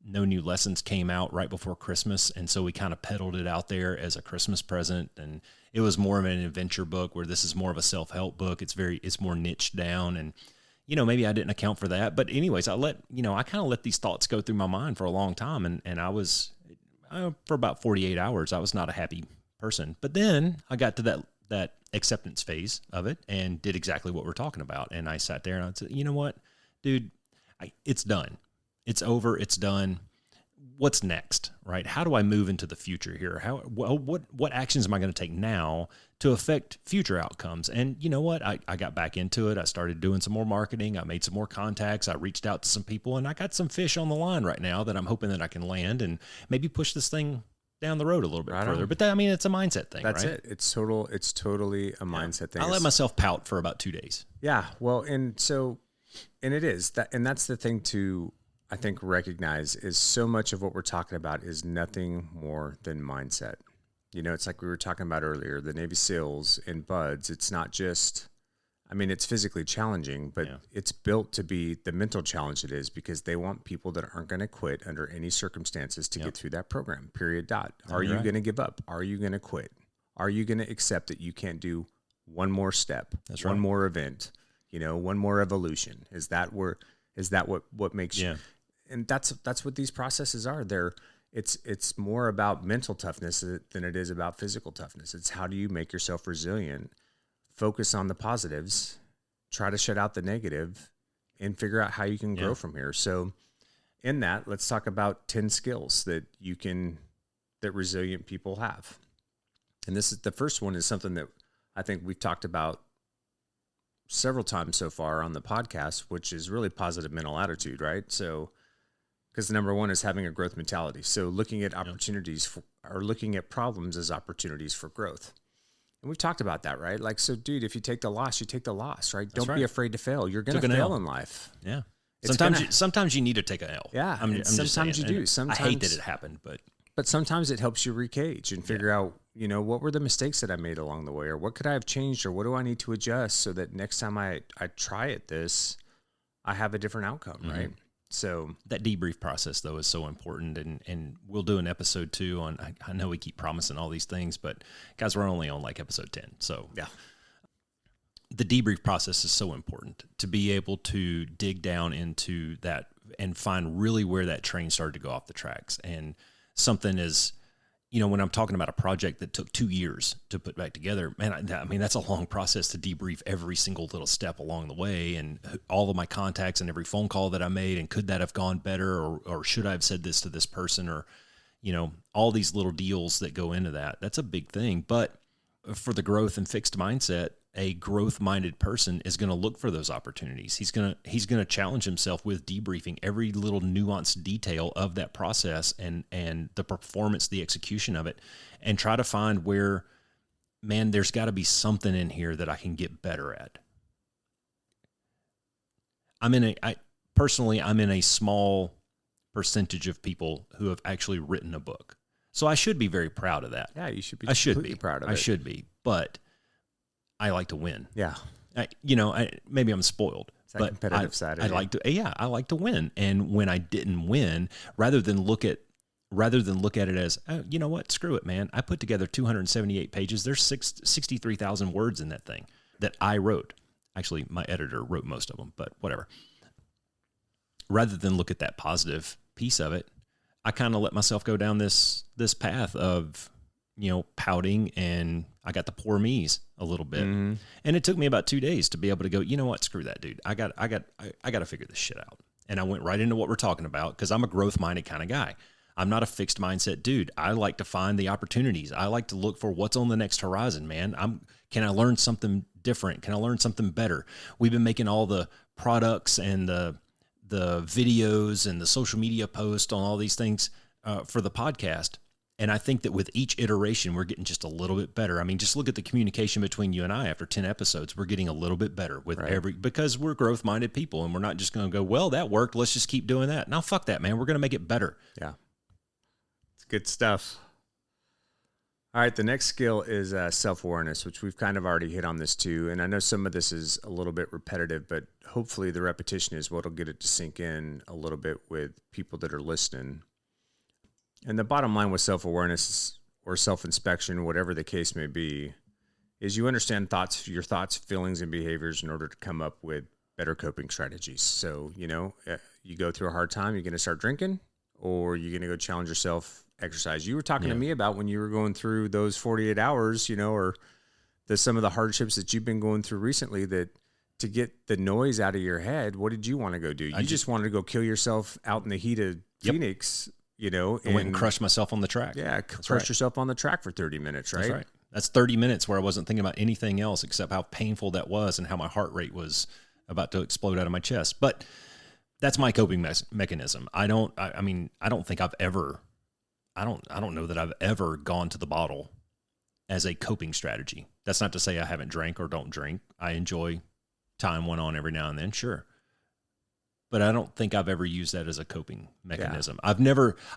No New Lessons came out right before Christmas, and so we kind of peddled it out there as a Christmas present, and it was more of an adventure book where this is more of a self-help book. It's more niched down, and you know, maybe I didn't account for that. But anyways, I kind of let these thoughts go through my mind for a long time, and I was for about 48 hours, I was not a happy person. But then I got to that acceptance phase of it and did exactly what we're talking about, and I sat there and I said, you know what, dude, it's done. It's over. It's done. what's next, right? How do I move into the future here? What actions am I going to take now to affect future outcomes? And you know what? I got back into it. I started doing some more marketing. I made some more contacts. I reached out to some people, and I got some fish on the line right now that I'm hoping that I can land and maybe push this thing down the road a little bit further. But I mean, it's a mindset thing, That's right? it. It's totally a mindset thing. I let myself pout for about 2 days. Yeah. Well, and it is that, and that's the thing to, I think, recognize is so much of what we're talking about is nothing more than mindset. You know, it's like we were talking about earlier, the Navy SEALs and BUDS. It's not just, I mean, it's physically challenging, but it's built to be the mental challenge it is, because they want people that aren't going to quit under any circumstances to get through that program, period, dot. Are you going to give up? Are you going to quit? Are you going to accept that you can't do one more step, one more event, you know, one more evolution? Is that what makes you? And that's what these processes are. It's more about mental toughness than it is about physical toughness. It's how do you make yourself resilient, focus on the positives, try to shut out the negative, and figure out how you can grow from here. So in that, let's talk about 10 skills that resilient people have. And this is the first one is something that I think we've talked about several times so far on the podcast, which is really positive mental attitude, right? So, because the number one is having a growth mentality. So looking at opportunities or looking at problems as opportunities for growth. And we've talked about that, right? Like, so dude, if you take the loss, you take the loss, right? Don't be afraid to fail. You're going to fail in life. Yeah. Sometimes you need to take an L. Yeah. Sometimes you do. Sometimes I hate that it happened, but sometimes it helps you recage and figure out, you know, what were the mistakes that I made along the way, or what could I have changed, or what do I need to adjust so that next time I try at this, I have a different outcome, right? So that debrief process, though, is so important, and we'll do an episode 2 on. I know we keep promising all these things, but guys, we're only on like episode 10, so the debrief process is so important to be able to dig down into that and find really where that train started to go off the tracks. And something is, you know, when I'm talking about a project that took 2 years to put back together, man, I mean, that's a long process to debrief every single little step along the way, and all of my contacts and every phone call that I made, and could that have gone better, or should I have said this to this person, or, you know, all these little deals that go into that. That's a big thing. But for the growth and fixed mindset, a growth-minded person is going to look for those opportunities. He's going to challenge himself with debriefing every little nuanced detail of that process and the performance, the execution of it, and try to find where, man, there's got to be something in here that I can get better at. I'm in a small percentage of people who have actually written a book. So I should be very proud of that. Yeah, you should be. I should be proud of it. I should be, but I like to win. Yeah. Maybe I'm spoiled. It's that competitive side of it. I like to win. And when I didn't win, rather than look at it as, oh, you know what, screw it, man. I put together 278 pages. There's 63,000 words in that thing that I wrote. Actually, my editor wrote most of them, but whatever. Rather than look at that positive piece of it, I kind of let myself go down this path of, you know, pouting, and I got the poor me's a little bit. And it took me about 2 days to be able to go, you know what, screw that, dude. I got to figure this shit out. And I went right into what we're talking about, because I'm a growth-minded kind of guy. I'm not a fixed mindset dude. I like to find the opportunities. I like to look for what's on the next horizon, man. Can I learn something different? Can I learn something better? We've been making all the products and the videos and the social media posts on all these things for the podcast. And I think that with each iteration, we're getting just a little bit better. I mean, just look at the communication between you and I after 10 episodes. We're getting a little bit better with because we're growth-minded people, and we're not just going to go, well, that worked, let's just keep doing that. Now, fuck that, man. We're going to make it better. Yeah. It's good stuff. All right, the next skill is self-awareness, which we've kind of already hit on this too. And I know some of this is a little bit repetitive, but hopefully the repetition is what'll get it to sink in a little bit with people that are listening. And the bottom line with self-awareness or self-inspection, whatever the case may be, is you understand your thoughts, feelings, and behaviors in order to come up with better coping strategies. So, you know, you go through a hard time, you're going to start drinking, or you're going to go challenge yourself, exercise. You were talking to me about when you were going through those 48 hours, you know, or some of the hardships that you've been going through recently, that to get the noise out of your head, what did you want to go do? You just wanted to go kill yourself out in the heat of Phoenix, I went and crushed myself on the track. Yeah, crush yourself on the track for 30 minutes, right? That's right. That's 30 minutes where I wasn't thinking about anything else except how painful that was and how my heart rate was about to explode out of my chest. But that's my coping mechanism. I don't think I've ever, I don't know that I've ever gone to the bottle as a coping strategy. That's not to say I haven't drank or don't drink. I enjoy time one on every now and then, sure. But I don't think I've ever used that as a coping mechanism. Yeah.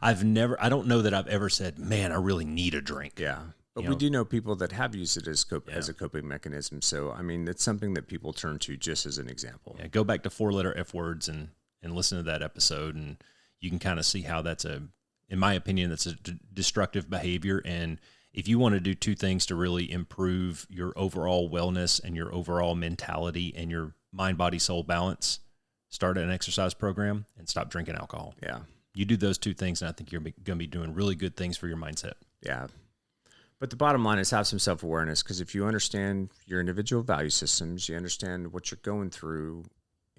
I don't know that I've ever said, man, I really need a drink. Yeah. But we do know people that have used it as a coping mechanism. So, I mean, it's something that people turn to just as an example. Yeah, go back to 4-letter F words and listen to that episode, and you can kind of see how that's in my opinion, that's a destructive behavior. And if you want to do two things to really improve your overall wellness and your overall mentality and your mind, body, soul balance, start an exercise program and stop drinking alcohol. Yeah. You do those two things, and I think you're going to be doing really good things for your mindset. Yeah. But the bottom line is have some self-awareness, because if you understand your individual value systems, you understand what you're going through,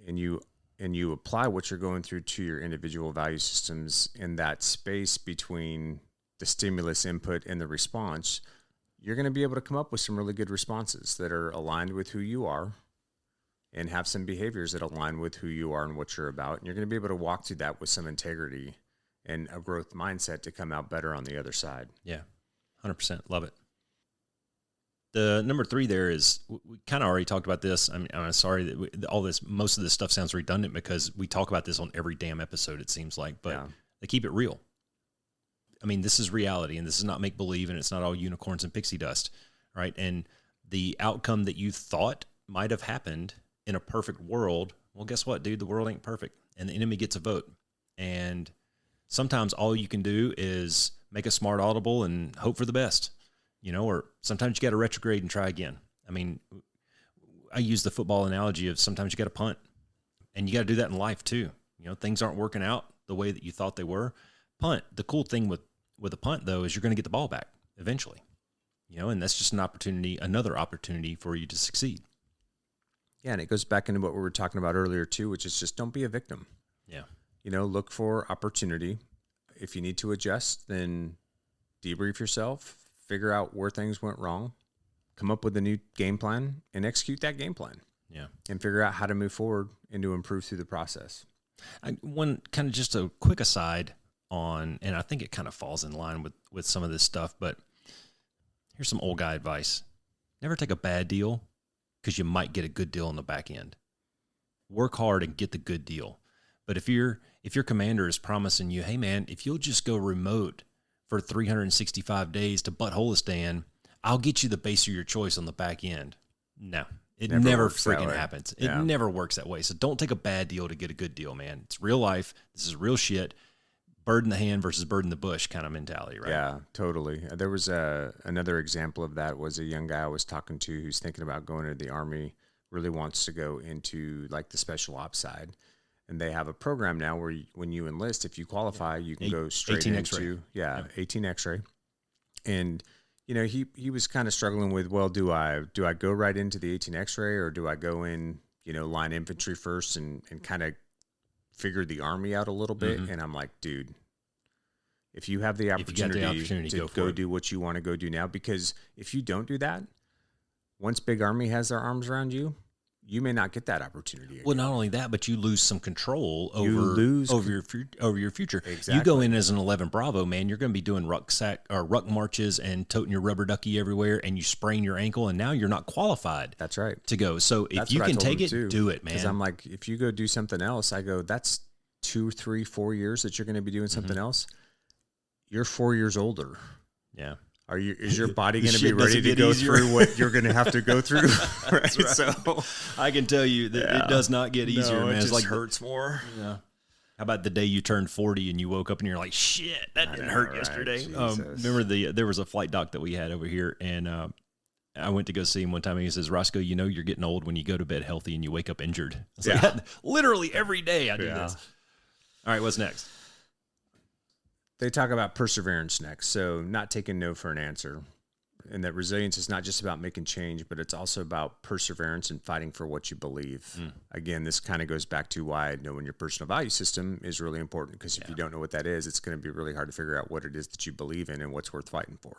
and you apply what you're going through to your individual value systems in that space between the stimulus input and the response, you're going to be able to come up with some really good responses that are aligned with who you are and have some behaviors that align with who you are and what you're about. And you're going to be able to walk through that with some integrity and a growth mindset to come out better on the other side. Yeah. 100%. Love it. The number 3 there is, we kind of already talked about this. I mean, I'm sorry that most of this stuff sounds redundant because we talk about this on every damn episode, it seems like, but they keep it real. I mean, this is reality, and this is not make believe, and it's not all unicorns and pixie dust, right? And the outcome that you thought might have happened in a perfect world, well, guess what, dude? The world ain't perfect, and the enemy gets a vote. And sometimes all you can do is make a smart audible and hope for the best, or sometimes you got to retrograde and try again. I mean, I use the football analogy of sometimes you got to punt, and you got to do that in life too. Things aren't working out the way that you thought they were. Punt. The cool thing with a punt though, is you're going to get the ball back eventually, and that's just another opportunity for you to succeed. Yeah. And it goes back into what we were talking about earlier too, which is just don't be a victim. Yeah. Look for opportunity. If you need to adjust, then debrief yourself, figure out where things went wrong, come up with a new game plan, and execute that game plan. Yeah. And figure out how to move forward and to improve through the process. One kind of just a quick aside on, and I think it kind of falls in line with some of this stuff, but here's some old guy advice. Never take a bad deal, because you might get a good deal on the back end. Work hard and get the good deal. But if your commander is promising you, hey man, if you'll just go remote for 365 days to Buttholistan, I'll get you the base of your choice on the back end. No, it never freaking happens. It never works that way. So don't take a bad deal to get a good deal, man. It's real life. This is real shit. Bird in the hand versus bird in the bush kind of mentality, right? Yeah, totally. There was another example of that was a young guy I was talking to who's thinking about going into the Army, really wants to go into like the special ops side. And they have a program now where when you enlist, if you qualify, you can go straight into 18 X-ray. And he was kind of struggling with, well, do I go right into the 18 X-ray, or do I go in line infantry first and kind of figure the Army out a little bit? Mm-hmm. And I'm like, dude, if you have the opportunity to go do what you want to go do now, because if you don't do that, once Big Army has their arms around you, you may not get that opportunity again. Well, not only that, but you lose some control over your future. Exactly. You go in as an 11 Bravo, man, you're going to be doing ruck marches and toting your rubber ducky everywhere, and you sprain your ankle, and now you're not qualified. That's right. To go. So if you can take it, do it, man. Because I'm like, if you go do something else, I go, that's 2, 3, 4 years that you're going to be doing something else. You're 4 years older. Yeah. Is your body going to be ready to go through what you're going to have to go through? Right? So I can tell you that it does not get easier, man. It just like hurts more. Yeah. How about the day you turned 40 and you woke up and you're like, shit, that didn't hurt yesterday. Remember there was a flight doc that we had over here, and I went to go see him one time, and he says, Roscoe, you're getting old when you go to bed healthy and you wake up injured. I was like, literally every day I do this. All right, what's next? They talk about perseverance next, so not taking no for an answer. and that resilience is not just about making change, but it's also about perseverance and fighting for what you believe. Again, this kind of goes back to why knowing your personal value system is really important, because if you don't know what that is, it's going to be really hard to figure out what it is that you believe in and what's worth fighting for.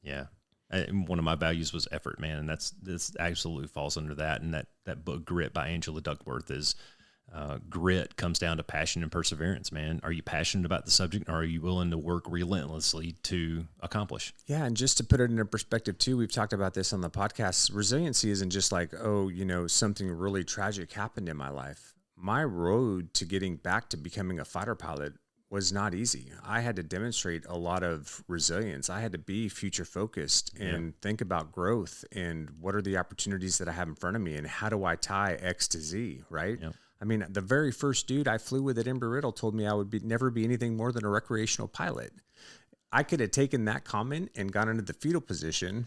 Yeah. And one of my values was effort, man. And this absolutely falls under that. And that book, Grit by Angela Duckworth, is grit comes down to passion and perseverance, man. Are you passionate about the subject, or are you willing to work relentlessly to accomplish? Yeah. And just to put it into perspective too, we've talked about this on the podcast. Resiliency isn't just like, oh, something really tragic happened in my life. My road to getting back to becoming a fighter pilot was not easy. I had to demonstrate a lot of resilience. I had to be future focused and think about growth and what are the opportunities that I have in front of me and how do I tie X to Z, right? Yep. I mean, the very first dude I flew with at Embry-Riddle told me I would never be anything more than a recreational pilot. I could have taken that comment and gone into the fetal position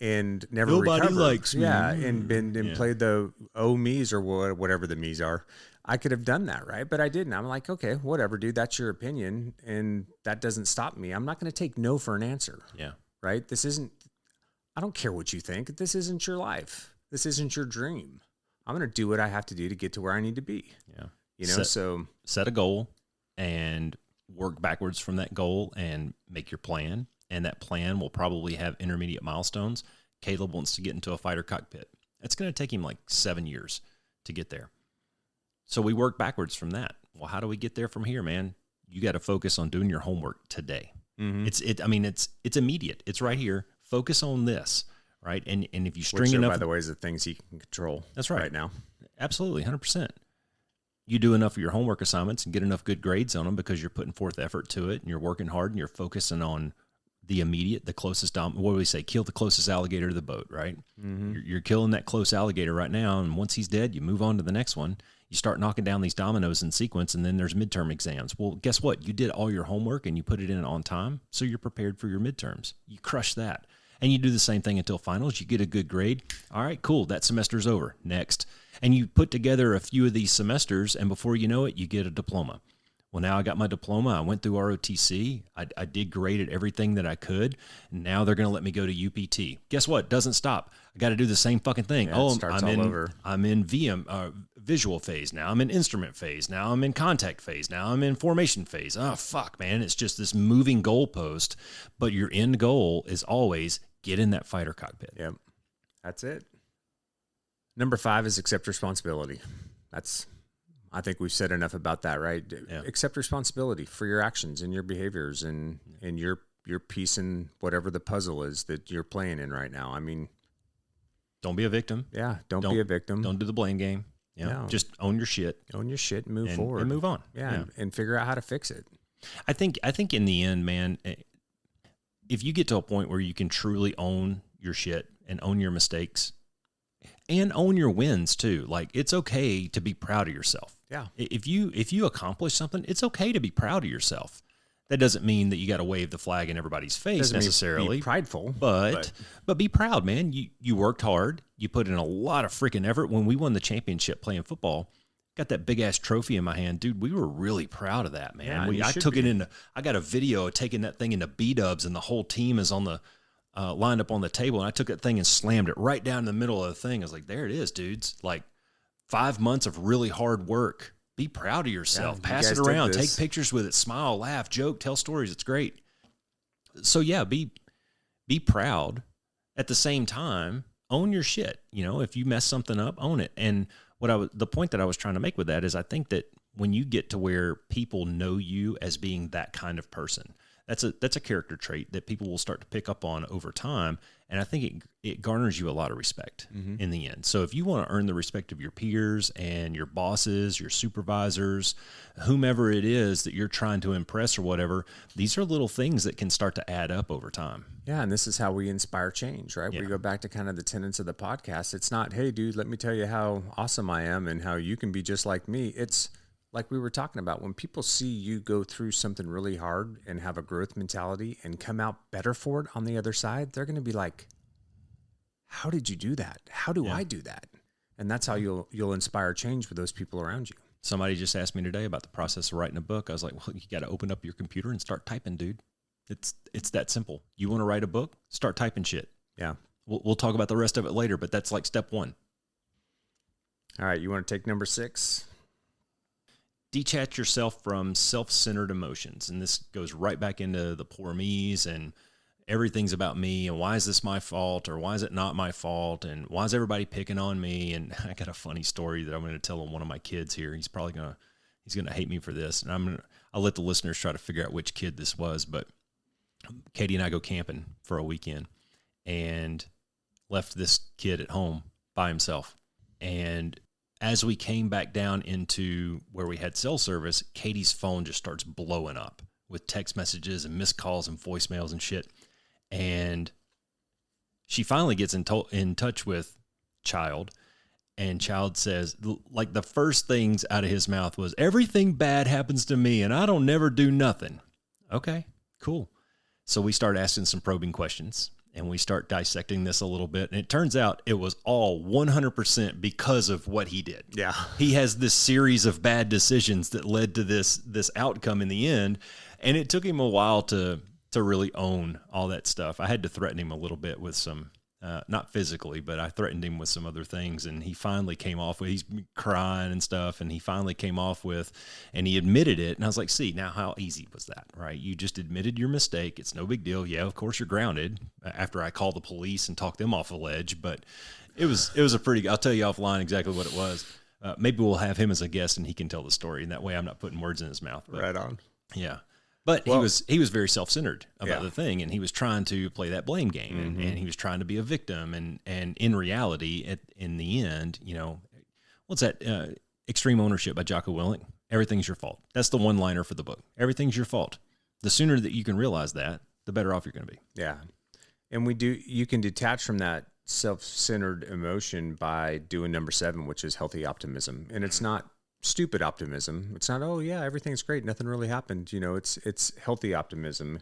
and never Nobody recovered. likes me. Yeah, and played the me's or whatever the me's are. I could have done that, right? But I didn't. I'm like, okay, whatever, dude. That's your opinion, and that doesn't stop me. I'm not going to take no for an answer. Yeah. Right? I don't care what you think. This isn't your life. This isn't your dream. I'm going to do what I have to do to get to where I need to be. Yeah. So set a goal and work backwards from that goal and make your plan. And that plan will probably have intermediate milestones. Caleb wants to get into a fighter cockpit. It's going to take him like 7 years to get there. So we work backwards from that. Well, how do we get there from here, man? You got to focus on doing your homework today. Mm-hmm. It's immediate. It's right here. Focus on this, right? And if you string enough, enough, by the way, is the things he can control. That's right. Right now, absolutely, 100%. You do enough of your homework assignments and get enough good grades on them because you're putting forth effort to it and you're working hard and you're focusing on the immediate, the closest, what do we say? Kill the closest alligator to the boat, right? Mm-hmm. You're killing that close alligator right now. And once he's dead, you move on to the next one. You start knocking down these dominoes in sequence, and then there's midterm exams. Well, guess what? You did all your homework and you put it in on time, so you're prepared for your midterms. You crush that. And you do the same thing until finals. You get a good grade. All right, cool. That semester's over. Next. And you put together a few of these semesters, and before you know it, you get a diploma. Well, now I got my diploma. I went through ROTC. I did great at everything that I could. And now they're going to let me go to UPT. Guess what? Doesn't stop. I got to do the same fucking thing. Yeah, I'm in visual phase. Now I'm in instrument phase. Now I'm in contact phase. Now I'm in formation phase. Oh, fuck, man. It's just this moving goalpost. But your end goal is always get in that fighter cockpit. Yep. That's it. Number 5 is accept responsibility. I think we've said enough about that, right? Yeah. Accept responsibility for your actions and your behaviors and your piece in whatever the puzzle is that you're playing in right now. I mean, don't be a victim. Yeah, don't be a victim. Don't do the blame game. No. Just own your shit. Own your shit and move forward. And move on. Yeah, and figure out how to fix it. I think in the end, man, if you get to a point where you can truly own your shit and own your mistakes and own your wins too, like it's okay to be proud of yourself. Yeah. If you accomplish something, it's okay to be proud of yourself. That doesn't mean that you got to wave the flag in everybody's face necessarily. Be prideful, but be proud, man. You worked hard. You put in a lot of freaking effort. When we won the championship playing football, got that big ass trophy in my hand, dude. We were really proud of that, man. Yeah, I got a video of taking that thing into B-dubs, and the whole team is on the lined up on the table, and I took that thing and slammed it right down in the middle of the thing. I was like, there it is, dudes. Like 5 months of really hard work. Be proud of yourself. Yeah, Pass it around. Take pictures with it. Smile, laugh, joke, tell stories. It's great. So yeah, be proud. At the same time, own your shit. If you mess something up, own it. And the point that I was trying to make with that is I think that when you get to where people know you as being that kind of person, that's a character trait that people will start to pick up on over time. And I think it garners you a lot of respect in the end. So if you want to earn the respect of your peers and your bosses, your supervisors, whomever it is that you're trying to impress or whatever, these are little things that can start to add up over time. Yeah, and this is how we inspire change, right? Yeah. We go back to kind of the tenets of the podcast. It's not, hey, dude, let me tell you how awesome I am and how you can be just like me. It's like we were talking about, when people see you go through something really hard and have a growth mentality and come out better for it on the other side, they're going to be like, how did you do that? How do I do that? And that's how you'll inspire change with those people around you. Somebody just asked me today about the process of writing a book. I was like, well, you got to open up your computer and start typing, dude. It's that simple. You want to write a book? Start typing shit. Yeah. We'll talk about the rest of it later, but that's like step one. All right. You want to take number 6? Detach yourself from self-centered emotions. And this goes right back into the poor me's and everything's about me. And why is this my fault? Or why is it not my fault? And why is everybody picking on me? And I got a funny story that I'm going to tell one of my kids here. He's going to hate me for this. And I'll let the listeners try to figure out which kid this was. But Katie and I go camping for a weekend and left this kid at home by himself. And as we came back down into where we had cell service, Katie's phone just starts blowing up with text messages and missed calls and voicemails and shit. And she finally gets in touch with Child, and Child says, like, the first things out of his mouth was, everything bad happens to me and I don't never do nothing. Okay, cool. So we start asking some probing questions and we start dissecting this a little bit. And it turns out it was all 100% because of what he did. Yeah. He has this series of bad decisions that led to this outcome in the end. And it took him a while to really own all that stuff. I had to threaten him a little bit with some, not physically, but I threatened him with some other things. And he finally came off with, he's crying and stuff. And he finally came off with, and he admitted it. And I was like, see, now how easy was that, right? You just admitted your mistake. It's no big deal. Yeah, of course you're grounded after I call the police and talk them off a ledge. But it was a pretty, I'll tell you offline exactly what it was. Maybe we'll have him as a guest and he can tell the story. And that way I'm not putting words in his mouth. But, Right on. yeah. But he was very self-centered about the thing, and he was trying to play that blame game, and he was trying to be a victim, and in reality, in the end, you know, what's that? Extreme Ownership by Jocko Willink. Everything's your fault. That's the one-liner for the book. Everything's your fault. The sooner that you can realize that, the better off you're going to be. Yeah. And you can detach from that self-centered emotion by doing number 7, which is healthy optimism. And it's not stupid optimism. It's not, oh yeah, everything's great, nothing really happened. You know, it's healthy optimism.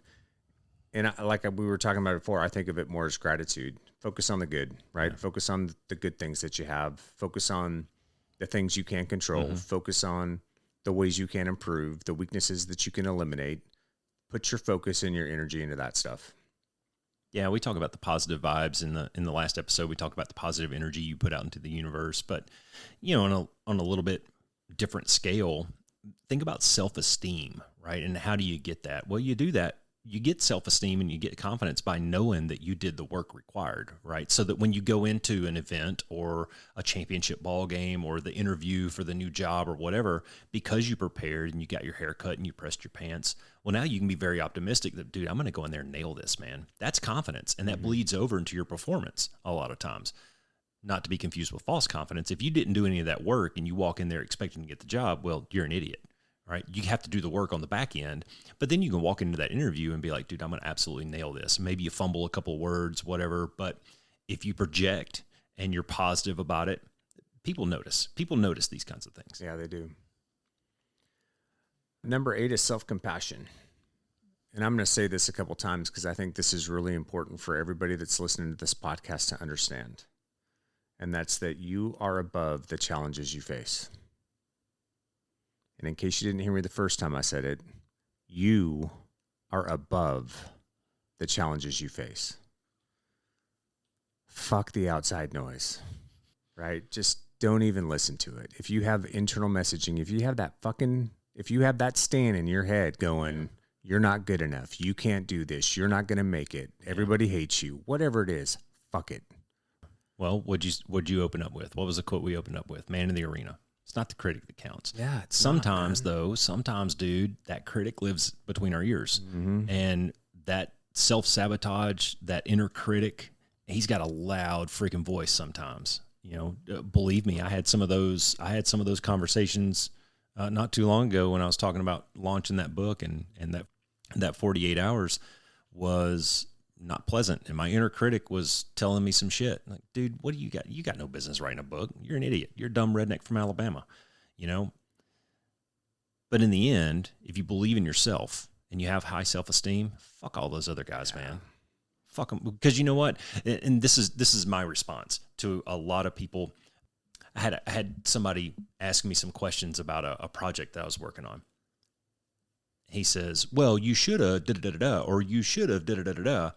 And like we were talking about before, I think of it more as gratitude. Focus on the good, right? Yeah. Focus on the good things that you have. Focus on the things you can control. Focus on the ways you can improve, the weaknesses that you can eliminate. Put your focus and your energy into that stuff. Yeah, we talk about the positive vibes in the last episode. We talk about the positive energy you put out into the universe. But, you know, on a little bit different scale, think about self-esteem, right? And how do you get that? Well, you do that. You get self-esteem and you get confidence by knowing that you did the work required, right? So that when you go into an event or a championship ball game or the interview for the new job or whatever, because you prepared and you got your hair cut and you pressed your pants, well, now you can be very optimistic that, dude, I'm going to go in there and nail this, man. That's confidence. And that bleeds over into your performance a lot of times. Not to be confused with false confidence. If you didn't do any of that work and you walk in there expecting to get the job, well, you're an idiot, right? You have to do the work on the back end, but then you can walk into that interview and be like, dude, I'm going to absolutely nail this. Maybe you fumble a couple words, whatever, but if you project and you're positive about it, people notice. People notice these kinds of things. Yeah, they do. Number 8 is self-compassion. And I'm going to say this a couple times because I think this is really important for everybody that's listening to this podcast to understand. And that's that you are above the challenges you face. And in case you didn't hear me the first time I said it, you are above the challenges you face. Fuck the outside noise, right? Just don't even listen to it. If you have internal messaging, if you have that stand in your head going, you're not good enough, you can't do this, you're not going to make it, everybody hates you, whatever it is, fuck it. Well, what'd you open up with? What was the quote we opened up with? Man in the arena. It's not the critic that counts. Yeah. Sometimes, dude, that critic lives between our ears. And that self-sabotage, that inner critic, he's got a loud freaking voice sometimes. You know, believe me, I had some of those conversations not too long ago when I was talking about launching that book, and that 48 hours was not pleasant. And my inner critic was telling me some shit. Like, dude, what do you got? You got no business writing a book. You're an idiot. You're a dumb redneck from Alabama, you know? But in the end, if you believe in yourself and you have high self-esteem, fuck all those other guys, man. Fuck them. Because you know what? And this is my response to a lot of people. I had somebody ask me some questions about a project that I was working on. he says, well, you should have da-da-da-da-da, or you should have da-da-da-da-da. And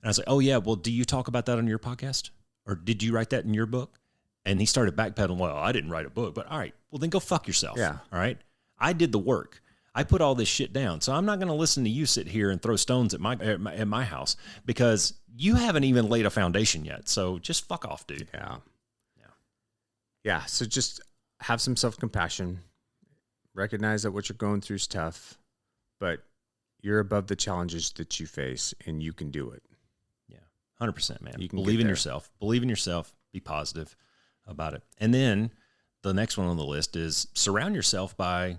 I was like, oh yeah, well, do you talk about that on your podcast? Or did you write that in your book? And he started backpedaling. Well, I didn't write a book, but all right, well then go fuck yourself. Yeah. All right. I did the work. I put all this shit down. So I'm not going to listen to you sit here and throw stones at my house because you haven't even laid a foundation yet. So just fuck off, dude. Yeah. Yeah. So just have some self-compassion. Recognize that what you're going through is tough, but you're above the challenges that you face and you can do it. Yeah. 100%, man. You can believe in yourself. Believe in yourself. Be positive about it. And then the next one on the list is surround yourself by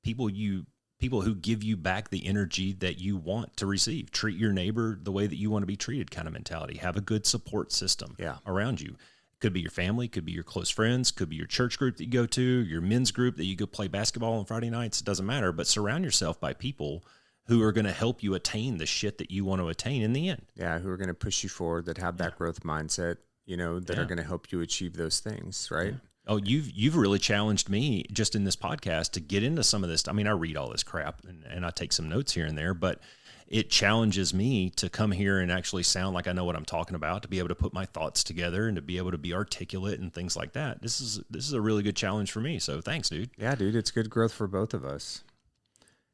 people who give you back the energy that you want to receive. Treat your neighbor the way that you want to be treated kind of mentality. Have a good support system around you. Could be your family, could be your close friends, could be your church group that you go to, your men's group that you go play basketball on Friday nights. It doesn't matter, but surround yourself by people who are going to help you attain the shit that you want to attain in the end. Yeah, who are going to push you forward, that have that growth mindset, that are going to help you achieve those things, right? Yeah. Oh, you've really challenged me just in this podcast to get into some of this. I mean, I read all this crap and I take some notes here and there, but it challenges me to come here and actually sound like I know what I'm talking about, to be able to put my thoughts together and to be able to be articulate and things like that. This is a really good challenge for me. So thanks, dude. Yeah, dude, it's good growth for both of us.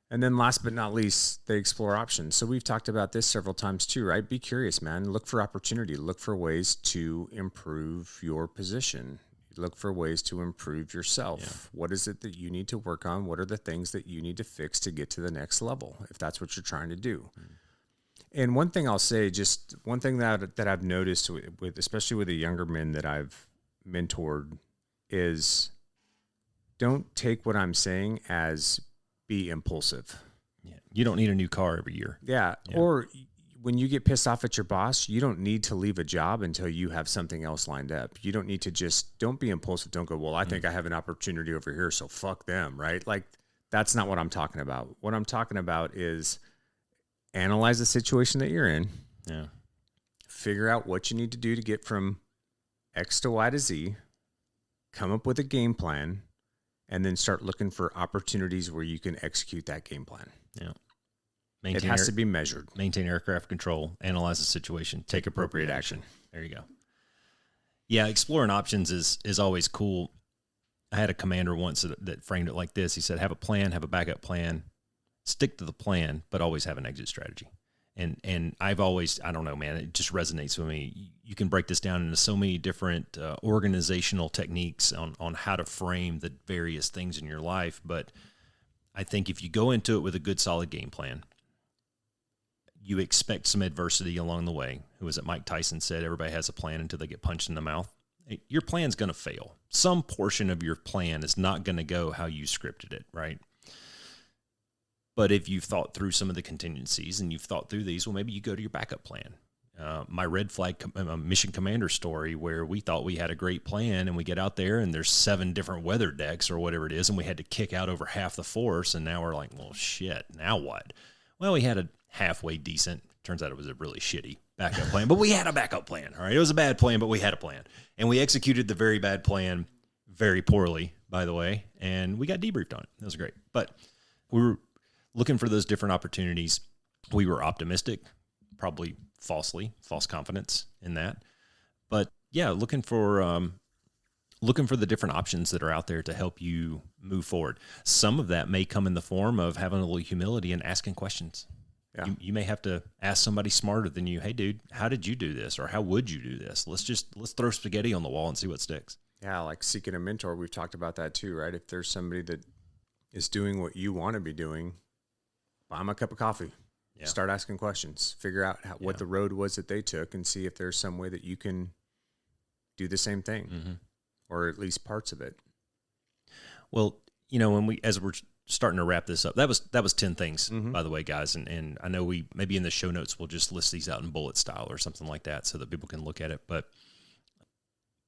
And then last but not least, they explore options. So we've talked about this several times too, right? Be curious, man. Look for opportunity. Look for ways to improve your position. Look for ways to improve yourself. Yeah. What is it that you need to work on? What are the things that you need to fix to get to the next level, if that's what you're trying to do? Mm. And one thing I'll say, just one thing that I've noticed with especially with the younger men that I've mentored, is don't take what I'm saying as be impulsive. Yeah. You don't need a new car every year. Yeah. Or when you get pissed off at your boss, you don't need to leave a job until you have something else lined up. You don't need to don't be impulsive. Don't go, well, I think I have an opportunity over here, so fuck them, right? Like, that's not what I'm talking about. What I'm talking about is analyze the situation that you're in. Yeah. Figure out what you need to do to get from X to Y to Z. Come up with a game plan, and then start looking for opportunities where you can execute that game plan. Yeah. It has to be measured. Maintain aircraft control, analyze the situation, take appropriate action. There you go. Yeah, exploring options is always cool. I had a commander once that framed it like this. He said, have a plan, have a backup plan, stick to the plan, but always have an exit strategy. And I've always, I don't know, man, it just resonates with me. You can break this down into so many different organizational techniques on how to frame the various things in your life. But I think if you go into it with a good, solid game plan, you expect some adversity along the way. Who was it? Mike Tyson said, everybody has a plan until they get punched in the mouth. Your plan's going to fail. Some portion of your plan is not going to go how you scripted it, right? But if you've thought through some of the contingencies and you've thought through these, well, maybe you go to your backup plan. My red flag mission commander story, where we thought we had a great plan and we get out there and there's 7 different weather decks or whatever it is, and we had to kick out over half the force, and now we're like, well, shit, now what? Well, we had a halfway decent, turns out it was a really shitty backup plan, but we had a backup plan. All right. It was a bad plan, but we had a plan, and we executed the very bad plan very poorly, by the way. And we got debriefed on it. That was great, but we were looking for those different opportunities. We were optimistic, probably false confidence in that, but yeah, looking for the different options that are out there to help you move forward. Some of that may come in the form of having a little humility and asking questions. Yeah. You may have to ask somebody smarter than you, hey, dude, how did you do this? Or how would you do this? Let's throw spaghetti on the wall and see what sticks. Yeah, like seeking a mentor. We've talked about that too, right? If there's somebody that is doing what you want to be doing, buy them a cup of coffee. Yeah. Start asking questions. Figure out what the road was that they took, and see if there's some way that you can do the same thing, or at least parts of it. Well, as we're starting to wrap this up, that was 10 things, by the way, guys. And I know we maybe in the show notes, we'll just list these out in bullet style or something like that so that people can look at it. But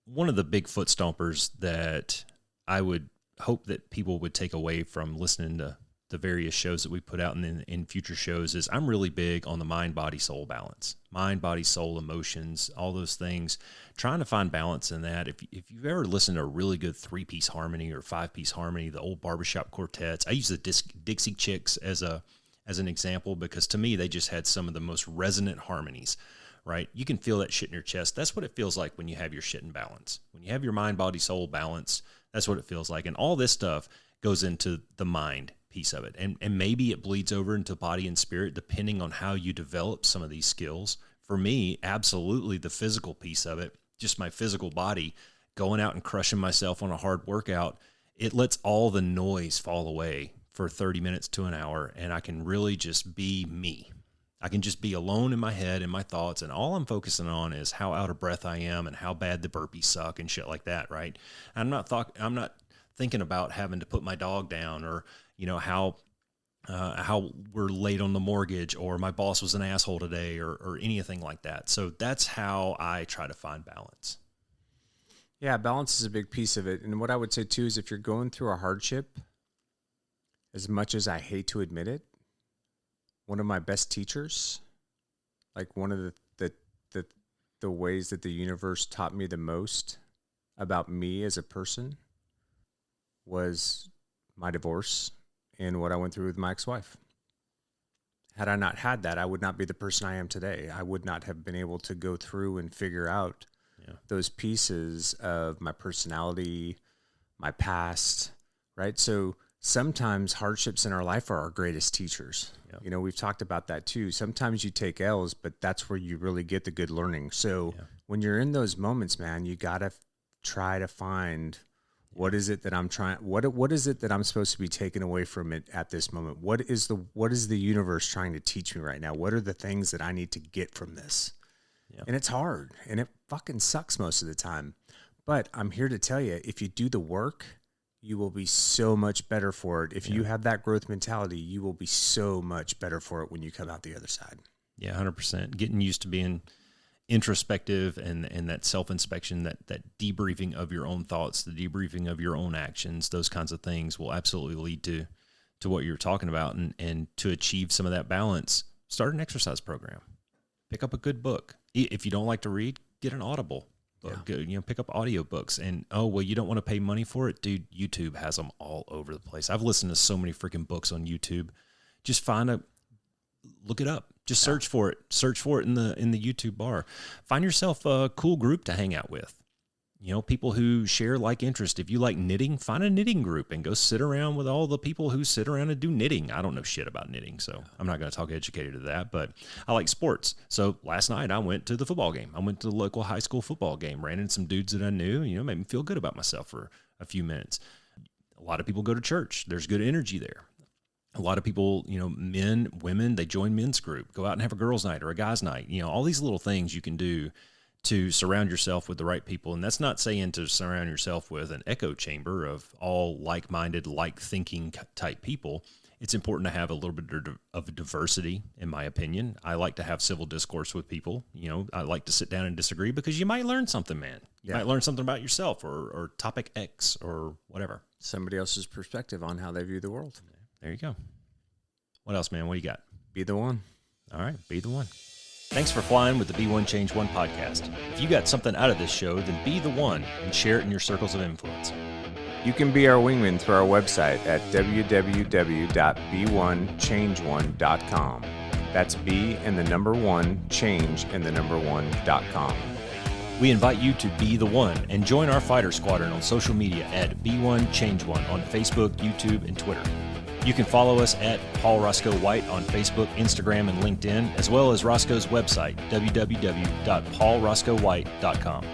one of the big foot stompers that I would hope that people would take away from listening to the various shows that we put out in future shows is I'm really big on the mind, body, soul balance. Mind, body, soul, emotions, all those things. Trying to find balance in that. If you've ever listened to a really good 3-piece harmony or 5-piece harmony, the old barbershop quartets, I use the Dixie Chicks as a as an example, because to me, they just had some of the most resonant harmonies, right? You can feel that shit in your chest. That's what it feels like when you have your shit in balance. When you have your mind, body, soul balance, that's what it feels like. And all this stuff goes into the mind piece of it. And maybe it bleeds over into body and spirit, depending on how you develop some of these skills. For me, absolutely the physical piece of it, just my physical body, going out and crushing myself on a hard workout, it lets all the noise fall away for 30 minutes to an hour, and I can really just be me. I can just be alone in my head and my thoughts, and all I'm focusing on is how out of breath I am and how bad the burpees suck and shit like that, right? I'm not thinking about having to put my dog down, or how we're late on the mortgage, or my boss was an asshole today, or anything like that. So that's how I try to find balance. Yeah, balance is a big piece of it. And what I would say too is, if you're going through a hardship, as much as I hate to admit it, one of my best teachers, like one of the ways that the universe taught me the most about me as a person, was my divorce and what I went through with my ex-wife. Had I not had that, I would not be the person I am today. I would not have been able to go through and figure out those pieces of my personality, my past, right? So sometimes hardships in our life are our greatest teachers. Yep. We've talked about that too. Sometimes you take L's, but that's where you really get the good learning. So when you're in those moments, man, you got to try to find what is it that I'm trying, what is it that I'm supposed to be taking away from it at this moment? What is the universe trying to teach me right now? What are the things that I need to get from this? Yep. And it's hard, and it fucking sucks most of the time. But I'm here to tell you, if you do the work, you will be so much better for it. If you have that growth mentality, you will be so much better for it when you come out the other side. Yeah, 100%. Getting used to being introspective and that self-inspection, that debriefing of your own thoughts, the debriefing of your own actions, those kinds of things will absolutely lead to what you're talking about. And to achieve some of that balance, start an exercise program. Pick up a good book. If you don't like to read, get an Audible book. Pick up audiobooks. And you don't want to pay money for it, dude. YouTube has them all over the place. I've listened to so many freaking books on YouTube. Just look it up. Just search for it. Search for it in the YouTube bar. Find yourself a cool group to hang out with. People who share like interest. If you like knitting, find a knitting group and go sit around with all the people who sit around and do knitting. I don't know shit about knitting, so I'm not going to talk educated to that, but I like sports. So last night I went to the football game. I went to the local high school football game, ran into some dudes that I knew, made me feel good about myself for a few minutes. A lot of people go to church. There's good energy there. A lot of people, men, women, they join men's group, go out and have a girls' night or a guys' night. All these little things you can do to surround yourself with the right people. And that's not saying to surround yourself with an echo chamber of all like-minded, like-thinking type people. It's important to have a little bit of diversity, in my opinion. I like to have civil discourse with people. I like to sit down and disagree, because you might learn something, man. You might learn something about yourself or topic X or whatever. Somebody else's perspective on how they view the world. There you go. What else, man? What do you got? Be the one. All right, be the one. Thanks for flying with the Be One Change One podcast. If you got something out of this show, then be the one and share it in your circles of influence. You can be our wingman through our website at www.be1change1.com. That's be and the number one, change and the number one.com. We invite you to be the one and join our fighter squadron on social media at Be1Change1 on Facebook, YouTube, and Twitter. You can follow us at Paul Roscoe White on Facebook, Instagram, and LinkedIn, as well as Roscoe's website, www.paulroscoewhite.com.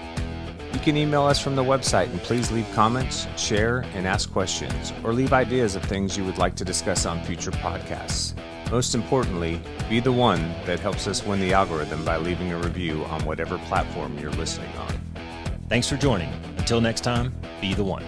You can email us from the website, and please leave comments, share, and ask questions, or leave ideas of things you would like to discuss on future podcasts. Most importantly, be the one that helps us win the algorithm by leaving a review on whatever platform you're listening on. Thanks for joining. Until next time, be the one.